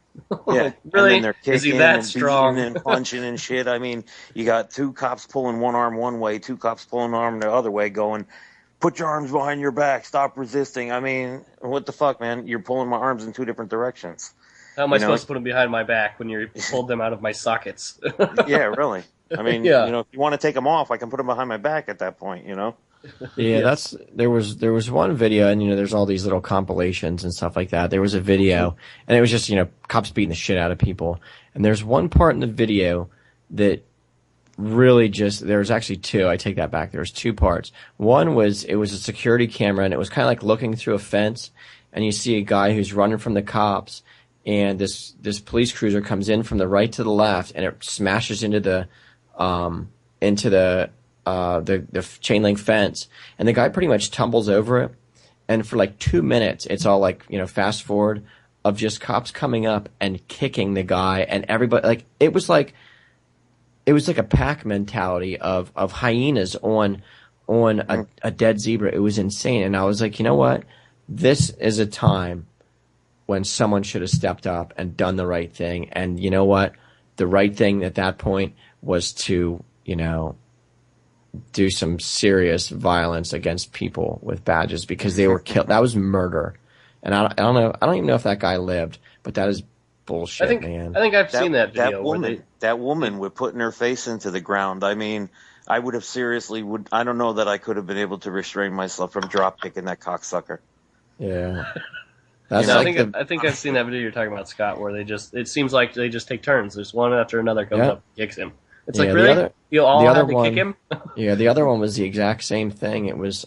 Yeah, really? And then they're kicking Is he that and strong? And punching and shit. I mean, you got 2 cops pulling one arm one way, 2 cops pulling the arm the other way, going, put your arms behind your back, stop resisting. I mean, what the fuck, man? You're pulling my arms in 2 different directions. How am I supposed to put them behind my back when you pulled them out of my sockets? Yeah, really. I mean, if you want to take them off, I can put them behind my back at that point, Yeah, there was one video, and there's all these little compilations and stuff like that. There was a video, and it was just cops beating the shit out of people. And there's one part in the video that really there's actually 2. I take that back. There was 2 parts. One was, it was a security camera, and it was kind of like looking through a fence, and you see a guy who's running from the cops, and this police cruiser comes in from the right to the left, and it smashes into the chain link fence, and the guy pretty much tumbles over it. And for 2 minutes, it's all fast forward of just cops coming up and kicking the guy, and everybody, it was like a pack mentality of hyenas on a dead zebra. It was insane. And I was like, you know what? This is a time when someone should have stepped up and done the right thing. And you know what? The right thing at that point was to, do some serious violence against people with badges, because they were killed. That was murder. And I don't know. I don't even know if that guy lived, but that is bullshit, man. I think I've seen that video. That woman with putting her face into the ground. I mean, I would have I don't know that I could have been able to restrain myself from drop kicking that cocksucker. Yeah. I think I've seen that video you're talking about, Scott, where it seems like they just take turns. There's one after another comes up and kicks him. It's really? You all have to kick him? Yeah, the other one was the exact same thing. It was,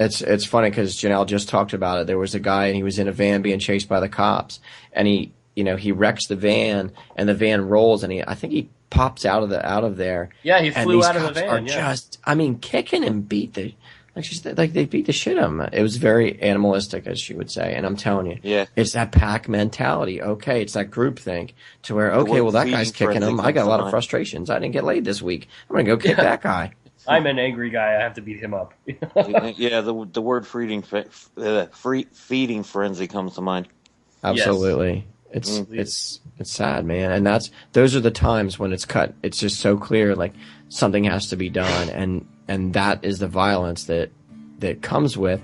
it's funny because Janelle just talked about it. There was a guy, and he was in a van being chased by the cops, and he wrecks the van, and the van rolls, and I think he pops out of there. Yeah, he flew out of the van. Are just, kicking him, they beat the shit out of him. It was very animalistic, as she would say. And I'm telling you, it's that pack mentality. Okay, it's that group think to where, that guy's kicking him. I got a lot of frustrations. I didn't get laid this week. I'm going to go kick that guy. I'm an angry guy. I have to beat him up. Yeah, the word feeding frenzy comes to mind. Absolutely. Yes. It's sad, man. And those are the times when it's cut. It's just so clear, something has to be done. And that is the violence that comes with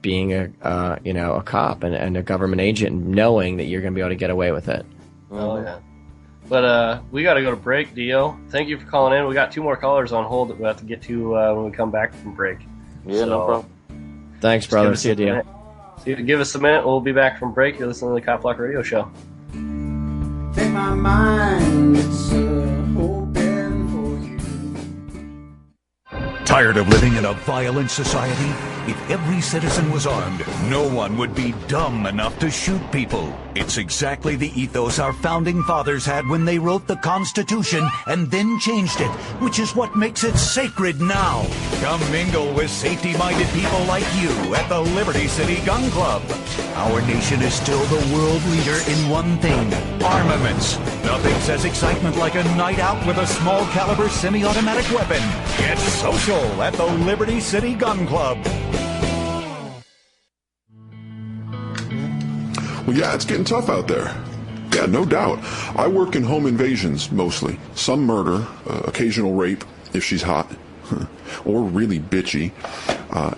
being a cop and a government agent, and knowing that you're going to be able to get away with it. Oh yeah. But we got to go to break, Dio. Thank you for calling in. We got 2 more callers on hold that we have to get to when we come back from break. Yeah, no problem. Thanks, brother. See you, Dio. Give us a minute. We'll be back from break. You're listening to the CopBlock Radio Show. Take my mind, it's open for you. Tired of living in a violent society? If every citizen was armed, no one would be dumb enough to shoot people. It's exactly the ethos our founding fathers had when they wrote the Constitution and then changed it, which is what makes it sacred now. Come mingle with safety-minded people like you at the Liberty City Gun Club. Our nation is still the world leader in one thing: armaments. Nothing says excitement like a night out with a small caliber semi-automatic weapon. Get social at the Liberty City Gun Club. Well, yeah, it's getting tough out there. Yeah, no doubt. I work in home invasions, mostly. Some murder, occasional rape, if she's hot, or really bitchy.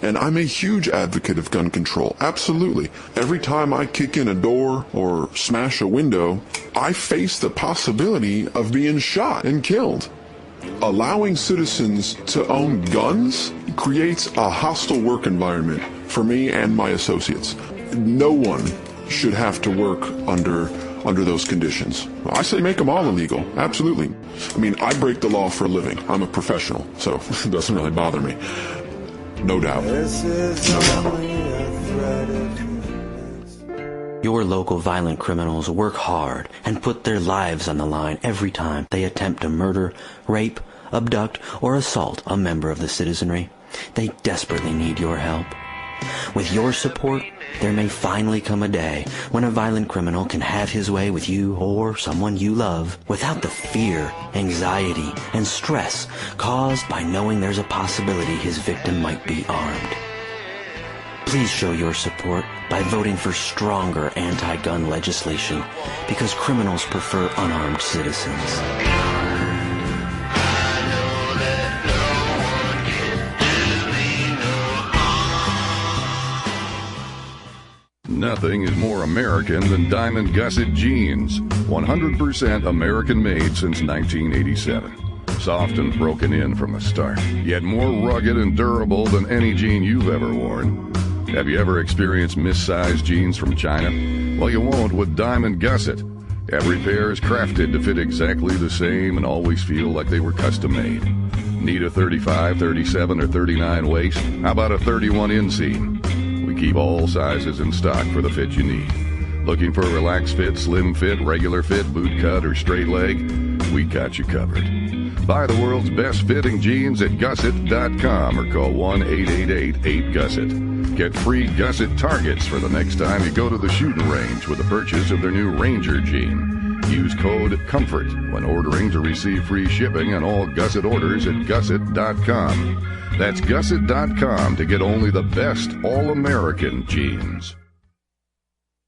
And I'm a huge advocate of gun control, absolutely. Every time I kick in a door or smash a window, I face the possibility of being shot and killed. Allowing citizens to own guns creates a hostile work environment for me and my associates. No one should have to work under those conditions. I say make them all illegal, absolutely. I mean, I break the law for a living. I'm a professional, so it doesn't really bother me. No doubt. Your local violent criminals work hard and put their lives on the line every time they attempt to murder, rape, abduct, or assault a member of the citizenry. They desperately need your help. With your support, there may finally come a day when a violent criminal can have his way with you or someone you love without the fear, anxiety, and stress caused by knowing there's a possibility his victim might be armed. Please show your support by voting for stronger anti-gun legislation, because criminals prefer unarmed citizens. Nothing is more American than Diamond Gusset jeans. 100% American made since 1987. Soft and broken in from the start, yet more rugged and durable than any jean you've ever worn. Have you ever experienced missized jeans from China? Well, you won't with Diamond Gusset. Every pair is crafted to fit exactly the same and always feel like they were custom made. Need a 35, 37, or 39 waist? How about a 31 inseam? We keep all sizes in stock for the fit you need. Looking for a relaxed fit, slim fit, regular fit, boot cut, or straight leg? We got you covered. Buy the world's best fitting jeans at gusset.com or call 1-888-8GUSSET. Get free Gusset targets for the next time you go to the shooting range with the purchase of their new Ranger jean. Use code COMFORT when ordering to receive free shipping on all Gusset orders at gusset.com. That's gusset.com to get only the best all-American jeans.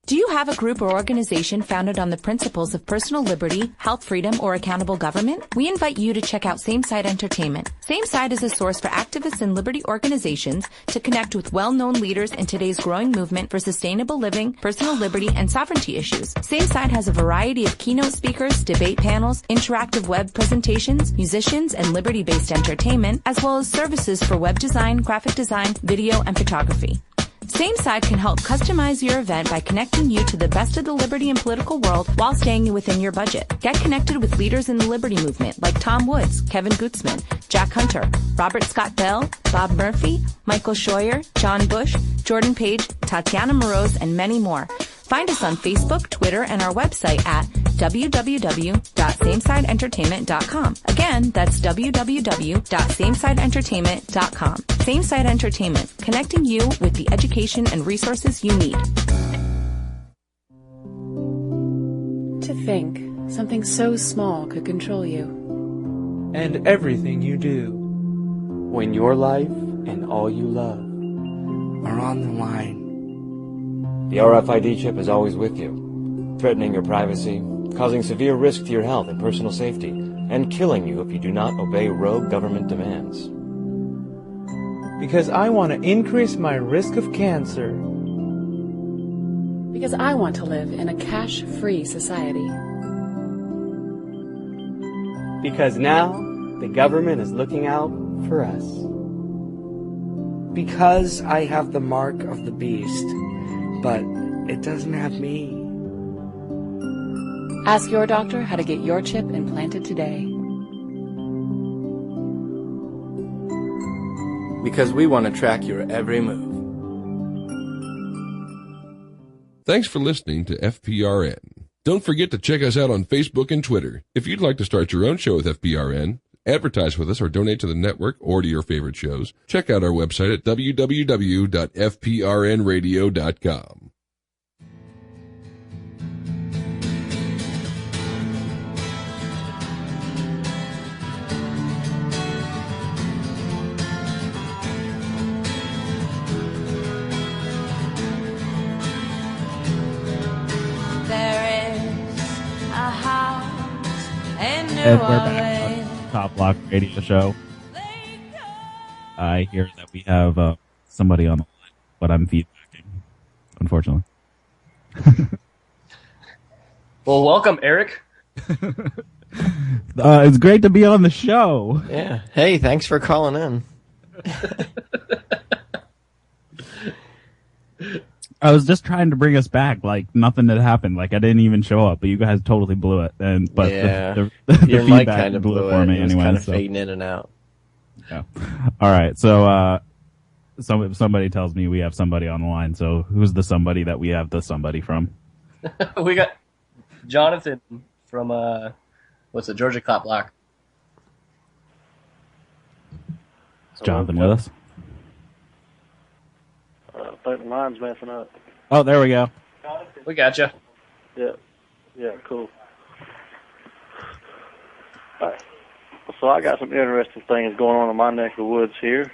Do you have a group or organization founded on the principles of personal liberty, health freedom, or accountable government? We invite you to check out Same Side Entertainment. Same Side is a source for activists and liberty organizations to connect with well-known leaders in today's growing movement for sustainable living, personal liberty, and sovereignty issues. Same Side has a variety of keynote speakers, debate panels, interactive web presentations, musicians, and liberty-based entertainment, as well as services for web design, graphic design, video, and photography. Same Side can help customize your event by connecting you to the best of the liberty and political world while staying within your budget. Get connected with leaders in the liberty movement like Tom Woods, Kevin Gutzman, Jack Hunter, Robert Scott Bell, Bob Murphy, Michael Scheuer, John Bush, Jordan Page, Tatiana Moroz, and many more. Find us on Facebook, Twitter, and our website at www.samesideentertainment.com. Again, that's www.samesideentertainment.com. Same Side Entertainment, connecting you with the education and resources you need. To think something so small could control you. And everything you do. When your life and all you love are on the line. The RFID chip is always with you, threatening your privacy, causing severe risk to your health and personal safety, and killing you if you do not obey rogue government demands. Because I want to increase my risk of cancer. Because I want to live in a cash-free society. Because now, the government is looking out for us. Because I have the mark of the beast, but it doesn't have me. Ask your doctor how to get your chip implanted today. Because we want to track your every move. Thanks for listening to FPRN. Don't forget to check us out on Facebook and Twitter. If you'd like to start your own show with FPRN, advertise with us, or donate to the network or to your favorite shows, check out our website at www.fprnradio.com. And we're back on CopBlock Radio Show. I hear that we have somebody on the line, but I'm feedbacking, unfortunately. Well, welcome, Eric. It's great to be on the show. Yeah. Hey, thanks for calling in. I was just trying to bring us back, like nothing had happened, like I didn't even show up, but you guys totally blew it. But yeah, the your mic kind of blew it for me it was anyway. Kind of so. fading in and out. Yeah. All right. So somebody tells me we have somebody on the line. So who's the somebody that we have the somebody from? We got Jonathan from Georgia CopBlock. Is Jonathan with us? I think the line's messing up. Oh, there we go. We got you. Yeah, cool. All right. So I got some interesting things going on in my neck of the woods here.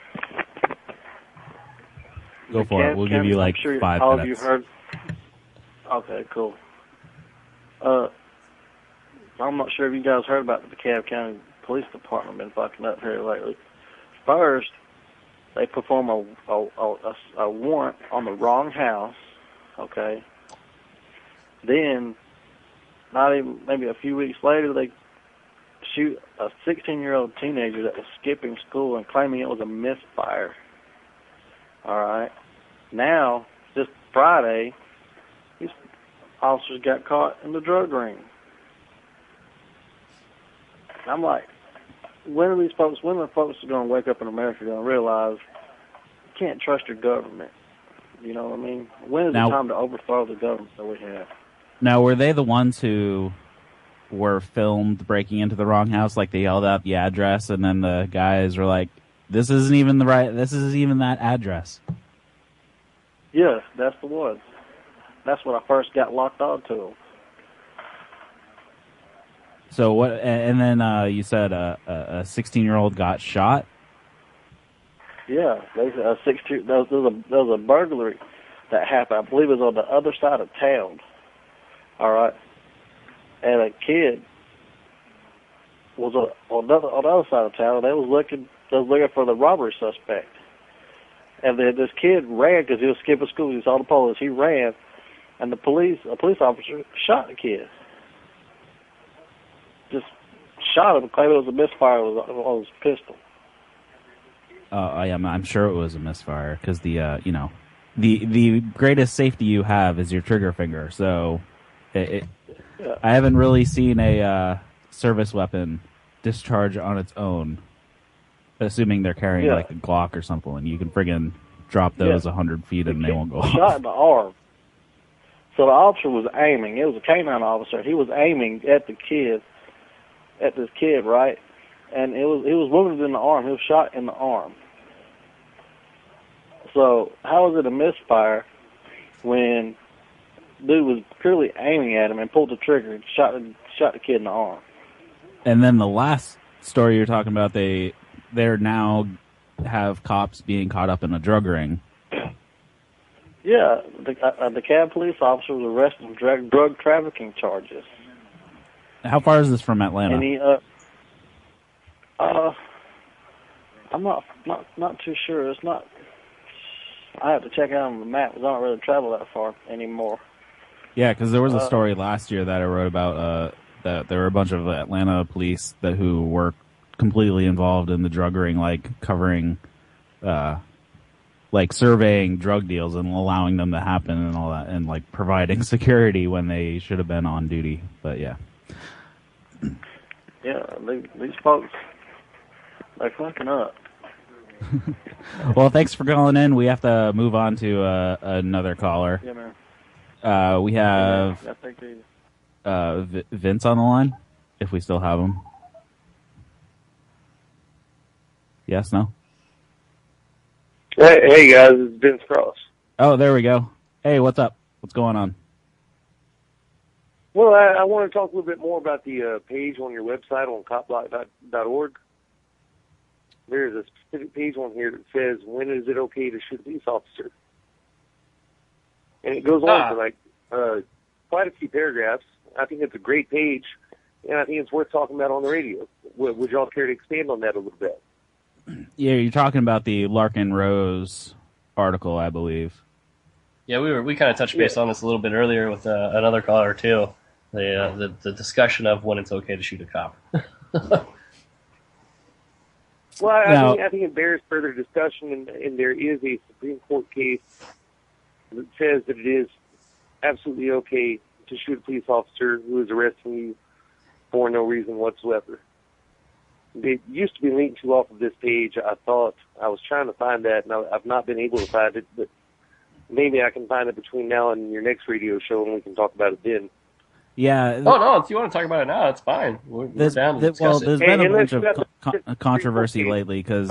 Go for it. We'll give you like 5 minutes. All of you heard. Okay, cool. I'm not sure if you guys heard about the DeKalb County Police Department been fucking up here lately. First, they perform a warrant on the wrong house, okay? Then, not even, maybe a few weeks later, they shoot a 16-year-old teenager that was skipping school and claiming it was a misfire. All right? Now, just Friday, these officers got caught in the drug ring. I'm like, when are the folks going to wake up in America going to realize you can't trust your government? You know what I mean? When is the time to overthrow the government that we have? Now, were they the ones who were filmed breaking into the wrong house? Like they yelled out the address, and then the guys were like, "This isn't even that address." Yes, that's the one. That's when I first got locked on to them. So what? And then you said a 16-year-old got shot. Yeah, there was a burglary that happened. I believe it was on the other side of town. All right, and a kid was on the other side of town. They was looking for the robbery suspect, and then this kid ran because he was skipping school. He saw the police. He ran, and a police officer shot the kid. Just shot him, claiming it was a misfire on his pistol. I'm sure it was a misfire because the greatest safety you have is your trigger finger. So, I haven't really seen a service weapon discharge on its own, assuming they're carrying like a Glock or something, and you can friggin' drop those 100 feet and they won't go off. Shot in the arm. So the officer was aiming. It was a canine officer. He was aiming at this kid, right? And he was wounded in the arm. He was shot in the arm. So how is it a misfire when dude was purely aiming at him and pulled the trigger and shot the kid in the arm? And then the last story you're talking about, they're now have cops being caught up in a drug ring. Yeah, the cab police officer was arrested for drug trafficking charges. How far is this from Atlanta? And he, I'm not too sure. It's not. I have to check out on the map. I don't really travel that far anymore. Yeah, because there was a story last year that I wrote about that there were a bunch of Atlanta police who were completely involved in the drug ring, like covering, like surveying drug deals and allowing them to happen and all that, and like providing security when they should have been on duty. But yeah. Yeah, these folks, they're fucking up. Well, thanks for calling in. We have to move on to another caller. Yeah, man. We have Yeah, thank you. Vince on the line, if we still have him. Yes, no? Hey guys, it's Vince Cross. Oh, there we go. Hey, what's up? What's going on? Well, I want to talk a little bit more about the page on your website on CopBlock.org. There's a specific page on here that says, when is it okay to shoot a police officer? And it goes on for like quite a few paragraphs. I think it's a great page, and I think it's worth talking about on the radio. Would y'all care to expand on that a little bit? Yeah, you're talking about the Larkin Rose article, I believe. Yeah, we kind of touched base on this a little bit earlier with another caller too. The discussion of when it's okay to shoot a cop. Well, I think it bears further discussion, and there is a Supreme Court case that says that it is absolutely okay to shoot a police officer who is arresting you for no reason whatsoever. It used to be linked to off of this page. I thought I was trying to find that, and I've not been able to find it, but maybe I can find it between now and your next radio show, and we can talk about it then. Yeah. Oh, no, if you want to talk about it now, it's fine. We're down to discuss it. There's been a bunch of controversy lately because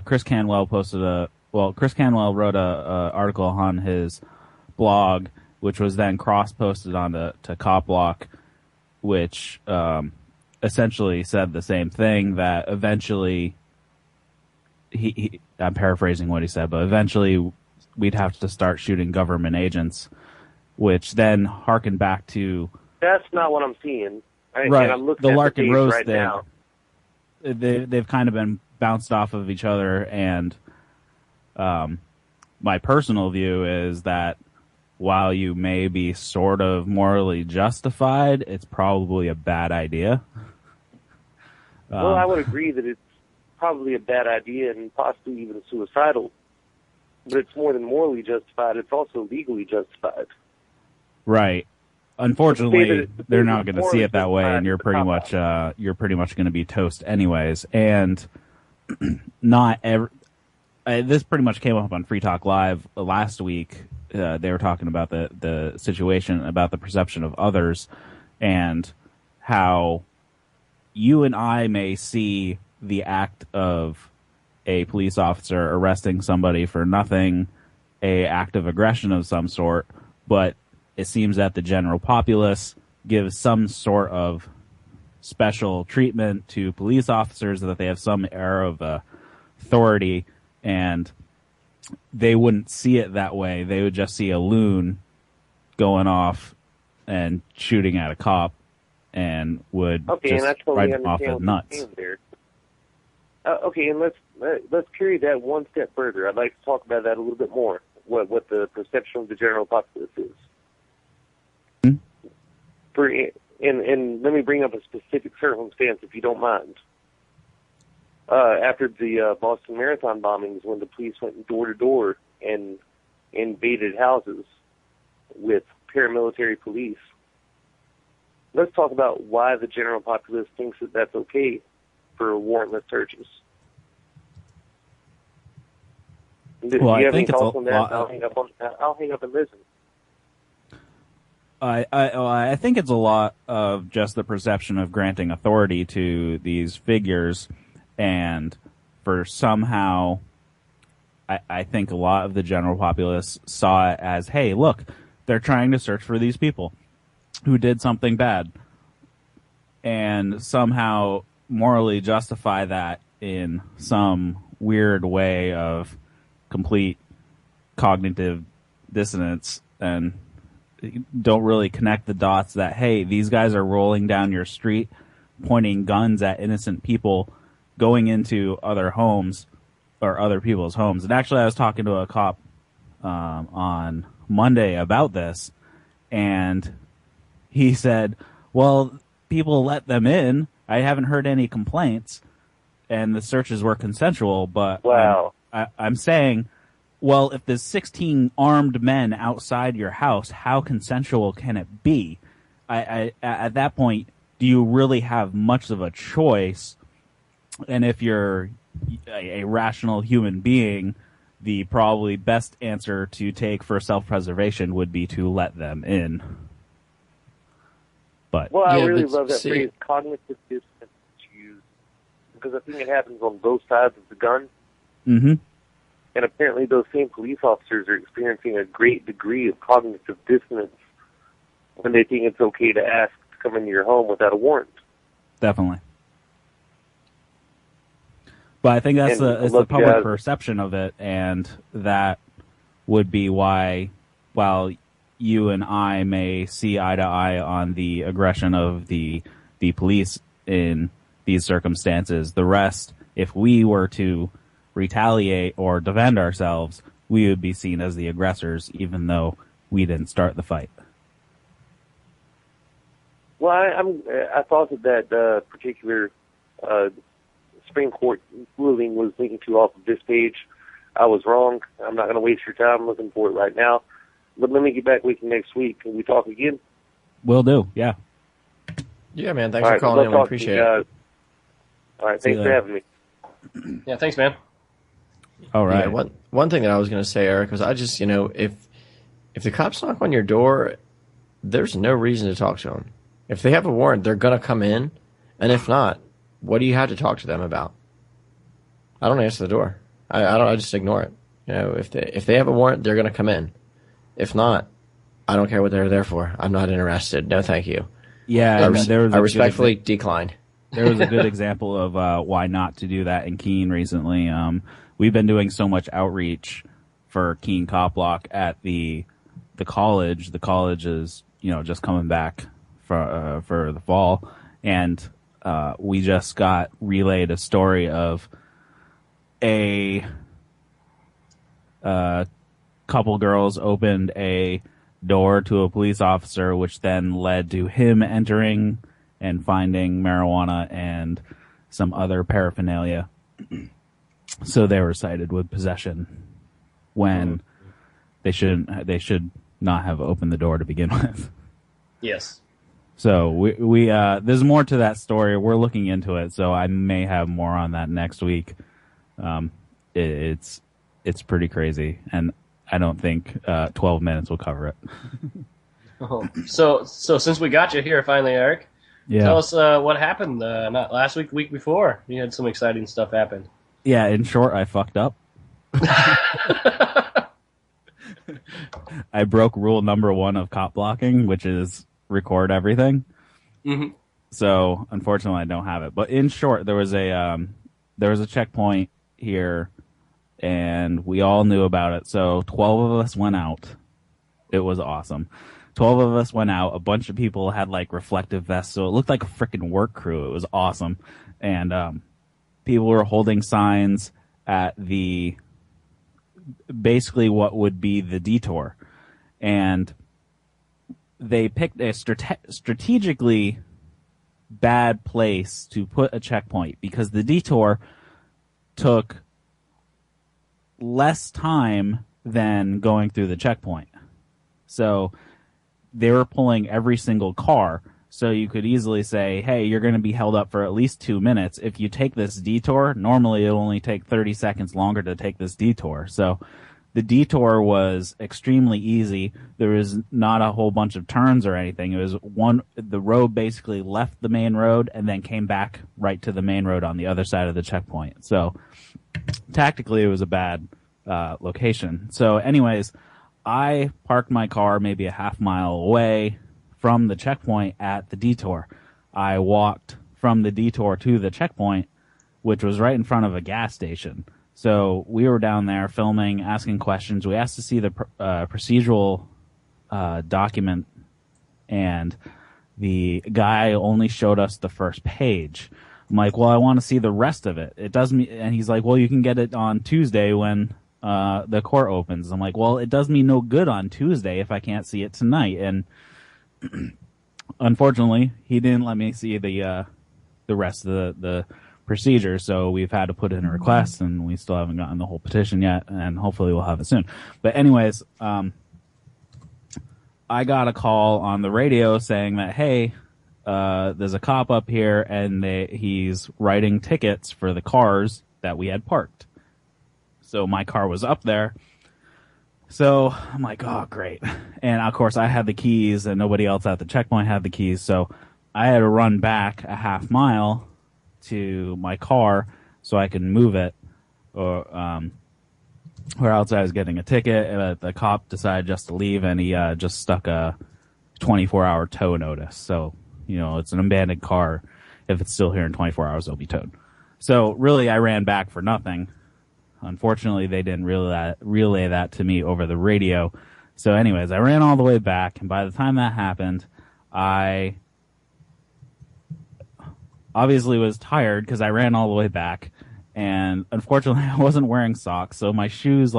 Chris Canwell Chris Canwell wrote a article on his blog, which was then cross-posted onto CopBlock, which essentially said the same thing, that eventually, I'm paraphrasing what he said, but eventually we'd have to start shooting government agents, which then harkened back to... That's not what I'm seeing. Right, and I'm looking the at Larkin the page Rose right thing. now. They've kind of been bounced off of each other, and my personal view is that while you may be sort of morally justified, it's probably a bad idea. Well, I would agree that it's probably a bad idea and possibly even suicidal. But it's more than morally justified. It's also legally justified. Right. Unfortunately, they're not going to see it that way, and you're pretty much going to be toast anyways. And not every. This pretty much came up on Free Talk Live last week. They were talking about the situation, about the perception of others, and how you and I may see the act of a police officer arresting somebody for nothing, a act of aggression of some sort, but it seems that the general populace gives some sort of special treatment to police officers, that they have some air of authority, and they wouldn't see it that way. They would just see a loon going off and shooting at a cop, and would just ride them off the nuts. Okay, and let's carry that one step further. I'd like to talk about that a little bit more. What the perception of the general populace is. And let me bring up a specific circumstance, if you don't mind. After the Boston Marathon bombings, when the police went door to door and invaded houses with paramilitary police, let's talk about why the general populace thinks that that's okay for warrantless searches. Do you have any thoughts on that? I'll hang up and listen. I think it's a lot of just the perception of granting authority to these figures, and for somehow, I think a lot of the general populace saw it as, hey, look, they're trying to search for these people who did something bad, and somehow morally justify that in some weird way of complete cognitive dissonance, and don't really connect the dots that, hey, these guys are rolling down your street, pointing guns at innocent people, going into other homes or other people's homes. And actually, I was talking to a cop on Monday about this, and he said, well, people let them in. I haven't heard any complaints, and the searches were consensual. But wow, I'm saying, well, if there's 16 armed men outside your house, how consensual can it be? At that point, do you really have much of a choice? And if you're a rational human being, the probably best answer to take for self-preservation would be to let them in. But well, I really love that phrase, cognitive dissonance, used, because I think it happens on both sides of the gun. Mm-hmm. And apparently those same police officers are experiencing a great degree of cognitive dissonance when they think it's okay to ask to come into your home without a warrant. Definitely. But I think that's the public perception of it, and that would be why, while you and I may see eye to eye on the aggression of the police in these circumstances, the rest, if we were to retaliate or defend ourselves, we would be seen as the aggressors, even though we didn't start the fight. Well, I thought that particular Supreme Court ruling was linking to off of this page. I was wrong. I'm not going to waste your time. I'm looking for it right now. But let me get back with you next week. Can we talk again? Will do, yeah. Yeah, man. Thanks for calling in. We appreciate it. All right. Thanks for having me. Yeah, thanks, man. All right. Yeah, one thing that I was going to say, Eric, was I just, if the cops knock on your door, there's no reason to talk to them. If they have a warrant, they're going to come in. And if not, what do you have to talk to them about? I don't answer the door. I just ignore it. If they have a warrant, they're going to come in. If not, I don't care what they're there for. I'm not interested. No, thank you. Yeah, I respectfully decline. There was a good example of why not to do that in Keene recently. We've been doing so much outreach for Keene CopBlock at the college. The college is just coming back for the fall, and we just got relayed a story of a couple girls opened a door to a police officer, which then led to him entering and finding marijuana and some other paraphernalia. So they were cited with possession when they should not have opened the door to begin with. Yes. So we there's more to that story. We're looking into it, so I may have more on that next week. It's pretty crazy, and I don't think 12 minutes will cover it. So since we got you here finally, Eric, tell us what happened not last week, week before. You had some exciting stuff happen. Yeah, in short, I fucked up. I broke rule number 1 of cop blocking, which is record everything. Mm-hmm. So unfortunately, I don't have it. But in short, there was a checkpoint here, and we all knew about it. So 12 of us went out. It was awesome. 12 of us went out. A bunch of people had like reflective vests, so it looked like a freaking work crew. It was awesome. And people were holding signs at basically what would be the detour. And they picked a strategically bad place to put a checkpoint because the detour took less time than going through the checkpoint. So they were pulling every single car. So you could easily say, hey, you're going to be held up for at least 2 minutes. If you take this detour, normally it'll only take 30 seconds longer to take this detour. So the detour was extremely easy. There was not a whole bunch of turns or anything. It was the road basically left the main road and then came back right to the main road on the other side of the checkpoint. So tactically it was a bad location. So anyways, I parked my car maybe a half mile away from the checkpoint at the detour. I walked from the detour to the checkpoint, which was right in front of a gas station. So we were down there filming, asking questions. We asked to see the procedural document, and the guy only showed us the first page. I'm like, well, I want to see the rest of it. It does me, and he's like, well, you can get it on Tuesday when the court opens. I'm like, well, it does me no good on Tuesday if I can't see it tonight. And unfortunately, he didn't let me see the rest of the procedure, so we've had to put in a request, and we still haven't gotten the whole petition yet, and hopefully we'll have it soon. But anyways, I got a call on the radio saying that, hey, there's a cop up here, and he's writing tickets for the cars that we had parked. So my car was up there. So I'm like, oh, great. And, of course, I had the keys, and nobody else at the checkpoint had the keys. So I had to run back a half mile to my car so I could move it, or else I was getting a ticket. The cop decided just to leave, and he just stuck a 24-hour tow notice. So, it's an abandoned car. If it's still here in 24 hours, it'll be towed. So, really, I ran back for nothing. Unfortunately, they didn't relay that to me over the radio. So, anyways, I ran all the way back, and by the time that happened, I obviously was tired because I ran all the way back. And unfortunately, I wasn't wearing socks, so my shoes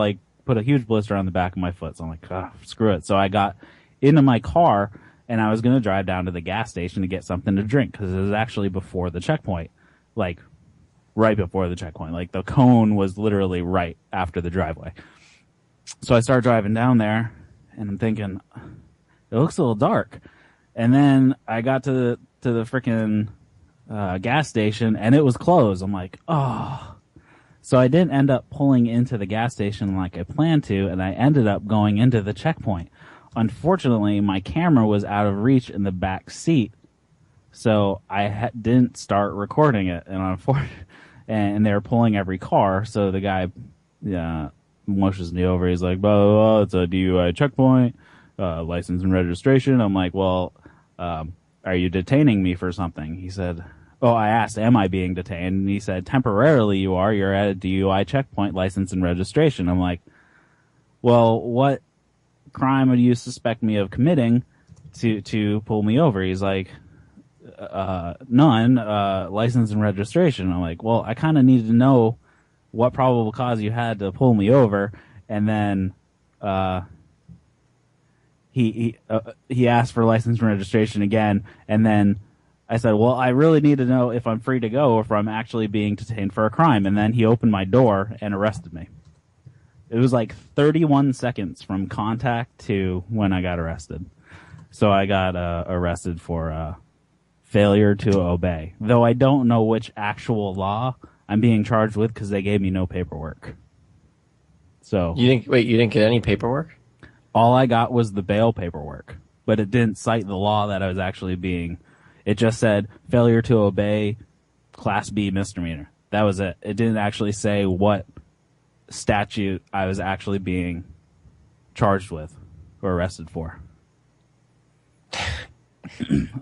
put a huge blister on the back of my foot. So I'm like, screw it. So I got into my car, and I was going to drive down to the gas station to get something to drink because it was actually before the checkpoint, right before the checkpoint. The cone was literally right after the driveway. So I start driving down there, and I'm thinking, it looks a little dark. And then I got to the freaking gas station, and it was closed. I'm like, oh. So I didn't end up pulling into the gas station like I planned to, and I ended up going into the checkpoint. Unfortunately, my camera was out of reach in the back seat, so I didn't start recording it. And they were pulling every car, so the guy motions me over. He's like, blah, blah, blah, it's a DUI checkpoint, license and registration. I'm like, well, are you detaining me for something? He said, I asked, am I being detained? And he said, temporarily you are. You're at a DUI checkpoint, license and registration. I'm like, well, what crime would you suspect me of committing to pull me over? He's like, none, license and registration. I'm like, well, I kind of need to know what probable cause you had to pull me over. And then he asked for license and registration again, and then I said, well, I really need to know if I'm free to go or if I'm actually being detained for a crime. And then he opened my door and arrested me. It was 31 seconds from contact to when I got arrested. So I got arrested for failure to obey, though I don't know which actual law I'm being charged with because they gave me no paperwork. So you didn't get any paperwork? All I got was the bail paperwork, but it didn't cite the law that I was actually being. It just said failure to obey, Class B misdemeanor. That was it. It didn't actually say what statute I was actually being charged with or arrested for.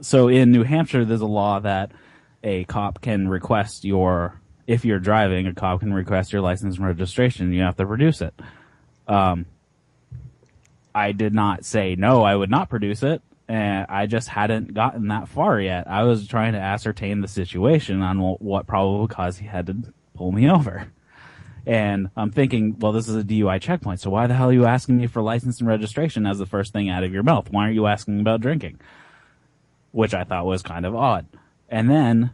So in New Hampshire, there's a law that a cop can request if you're driving, a cop can request your license and registration. You have to produce it. I did not say no, I would not produce it. And I just hadn't gotten that far yet. I was trying to ascertain the situation on what probable cause he had to pull me over. And I'm thinking, well, this is a DUI checkpoint, so why the hell are you asking me for license and registration as the first thing out of your mouth? Why aren't you asking about drinking? Which I thought was kind of odd. And then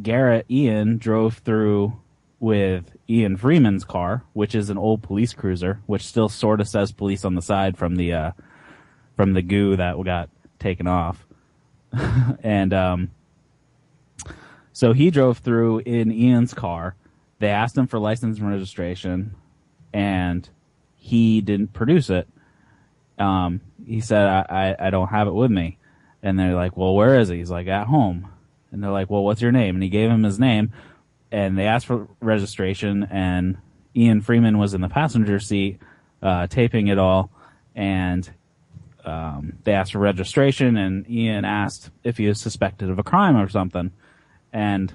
Garrett Ian drove through with Ian Freeman's car, which is an old police cruiser, which still sort of says police on the side from the goo that got taken off. And so he drove through in Ian's car. They asked him for license and registration, and he didn't produce it. He said, I don't have it with me. And they're like, well, where is he? He's like, at home. And they're like, well, what's your name? And he gave him his name, and they asked for registration, and Ian Freeman was in the passenger seat taping it all, and they asked for registration, and Ian asked if he was suspected of a crime or something. And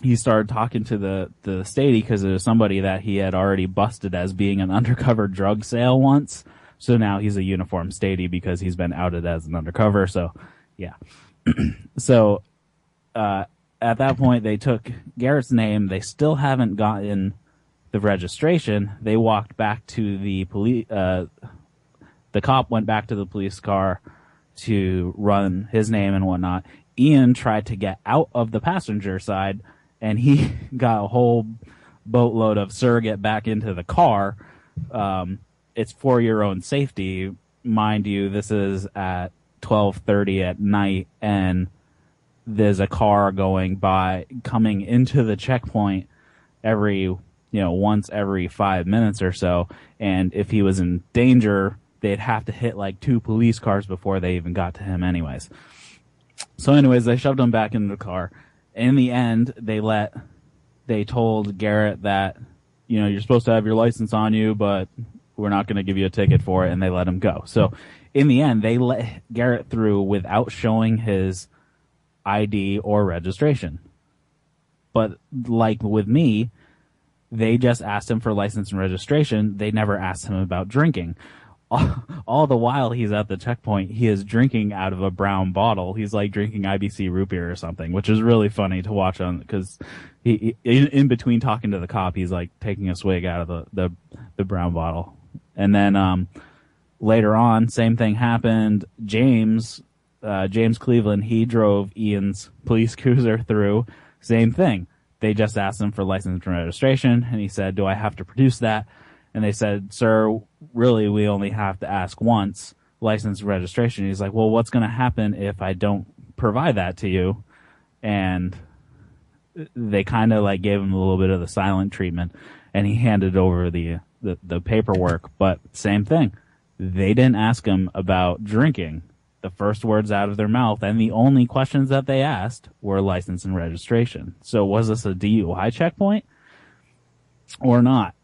he started talking to the statey because it was somebody that he had already busted as being an undercover drug sale once. So now he's a uniformed statey because he's been outed as an undercover. So, yeah. So at that point, they took Garrett's name. They still haven't gotten the registration. They walked back to the police. The cop went back to the police car to run his name and whatnot. Ian tried to get out of the passenger side, and he got a whole boatload of "Sir, get back into the car. It's for your own safety." Mind you, this is at 12:30 at night, and there's a car coming into the checkpoint once every 5 minutes or so. And if he was in danger, they'd have to hit like 2 police cars before they even got to him anyways. So anyways, they shoved him back into the car. In the end, they told Garrett that, you're supposed to have your license on you, but we're not going to give you a ticket for it, and they let him go. So in the end, they let Garrett through without showing his ID or registration. But like with me, they just asked him for license and registration. They never asked him about drinking. All the while he's at the checkpoint, he is drinking out of a brown bottle. He's like drinking IBC root beer or something, which is really funny to watch because he in between talking to the cop, he's like taking a swig out of the brown bottle. And then later on, same thing happened. James Cleveland, he drove Ian's police cruiser through. Same thing. They just asked him for license and registration, and he said, "Do I have to produce that?" And they said, "Sir, really, we only have to ask once, license and registration." He's like, "Well, what's going to happen if I don't provide that to you?" And they kind of like gave him a little bit of the silent treatment, and he handed over the paperwork. But same thing. They didn't ask him about drinking. The first words out of their mouth, and the only questions that they asked were license and registration. So was this a DUI checkpoint or not?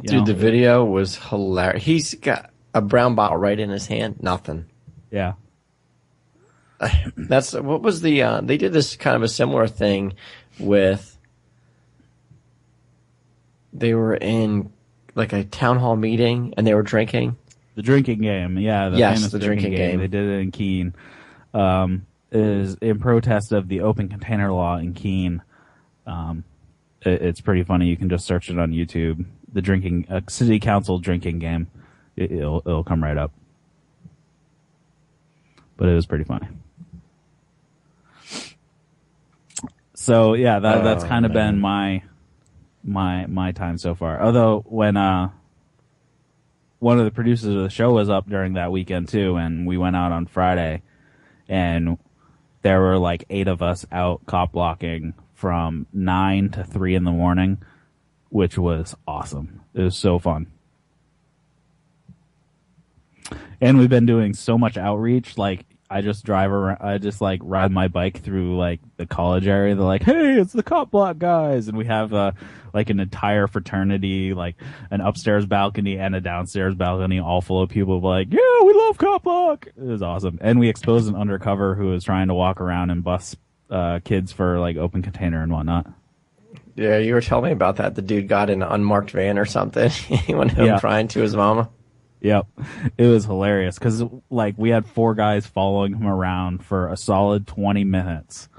Dude, the video was hilarious. He's got a brown bottle right in his hand. Nothing. Yeah. What was the, they did this kind of a similar thing with, they were in like a town hall meeting and they were drinking. The drinking game, yeah. Yes, the drinking game. They did it in Keene. Is in protest of the open container law in Keene. It's pretty funny. You can just search it on YouTube. The city council drinking game. It'll come right up. But it was pretty funny. So yeah, that's kind of been my time so far. Although when one of the producers of the show was up during that weekend too, and we went out on Friday, and there were like 8 of us out cop blocking from 9 to 3 in the morning, which was awesome. It was so fun. And we've been doing so much outreach. Like I just drive around, I just like ride my bike through like the college area. They're like, "Hey, it's the Cop Block guys." And we have like an entire fraternity, like an upstairs balcony and a downstairs balcony, all full of people like, "Yeah, we love Cop Block." It was awesome. And we exposed an undercover who was trying to walk around and bust kids for like open container and whatnot. Yeah, you were telling me about that. The dude got in an unmarked van or something. He went home crying to his mama. Yep. It was hilarious because like we had 4 guys following him around for a solid 20 minutes.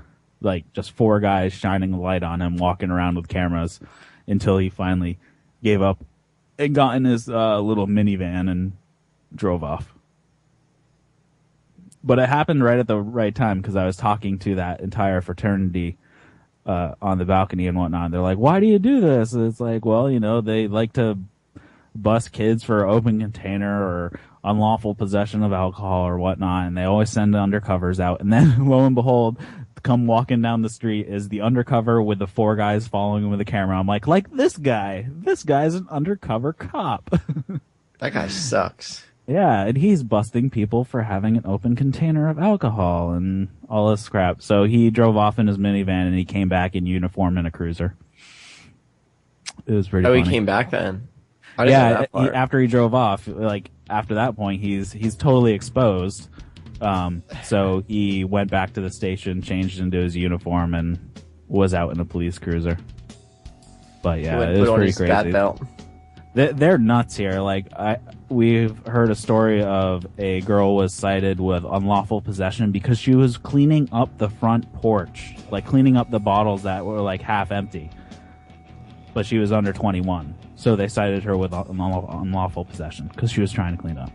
Like just 4 guys shining a light on him, walking around with cameras until he finally gave up and got in his little minivan and drove off. But it happened right at the right time because I was talking to that entire fraternity on the balcony and whatnot. They're like, "Why do you do this?" And it's like, well, they like to bust kids for open container or unlawful possession of alcohol or whatnot, and they always send undercovers out. And then lo and behold, come walking down the street is the undercover with the 4 guys following him with a camera. I'm like this guy's an undercover cop. That guy sucks. Yeah, and he's busting people for having an open container of alcohol and all this crap. So he drove off in his minivan and he came back in uniform in a cruiser. It was pretty funny. He came back then? Yeah, after he drove off, like after that point, he's totally exposed. So he went back to the station, changed into his uniform, and was out in a police cruiser. But yeah, it was pretty crazy. Bat belt. They're nuts here. Like we've heard a story of a girl was cited with unlawful possession because she was cleaning up the front porch, like cleaning up the bottles that were like half empty. But she was under 21. So they cited her with unlawful possession because she was trying to clean up.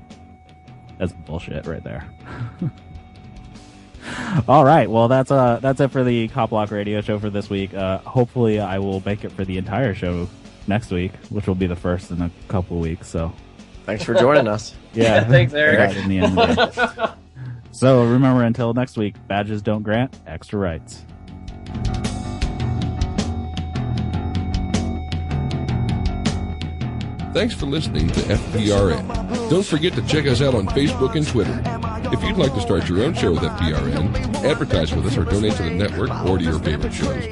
That's bullshit right there. All right, well that's it for the Copblock Radio Show for this week. Hopefully, I will make it for the entire show next week, which will be the first in a couple of weeks. So, thanks for joining us. Yeah, thanks, Eric. Right in the end of the day. So remember, until next week, badges don't grant extra rights. Thanks for listening to FPRN. Don't forget to check us out on Facebook and Twitter. If you'd like to start your own show with FPRN, advertise with us, or donate to the network or to your favorite shows,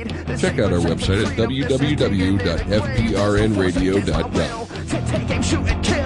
check out our website at www.fprnradio.gov.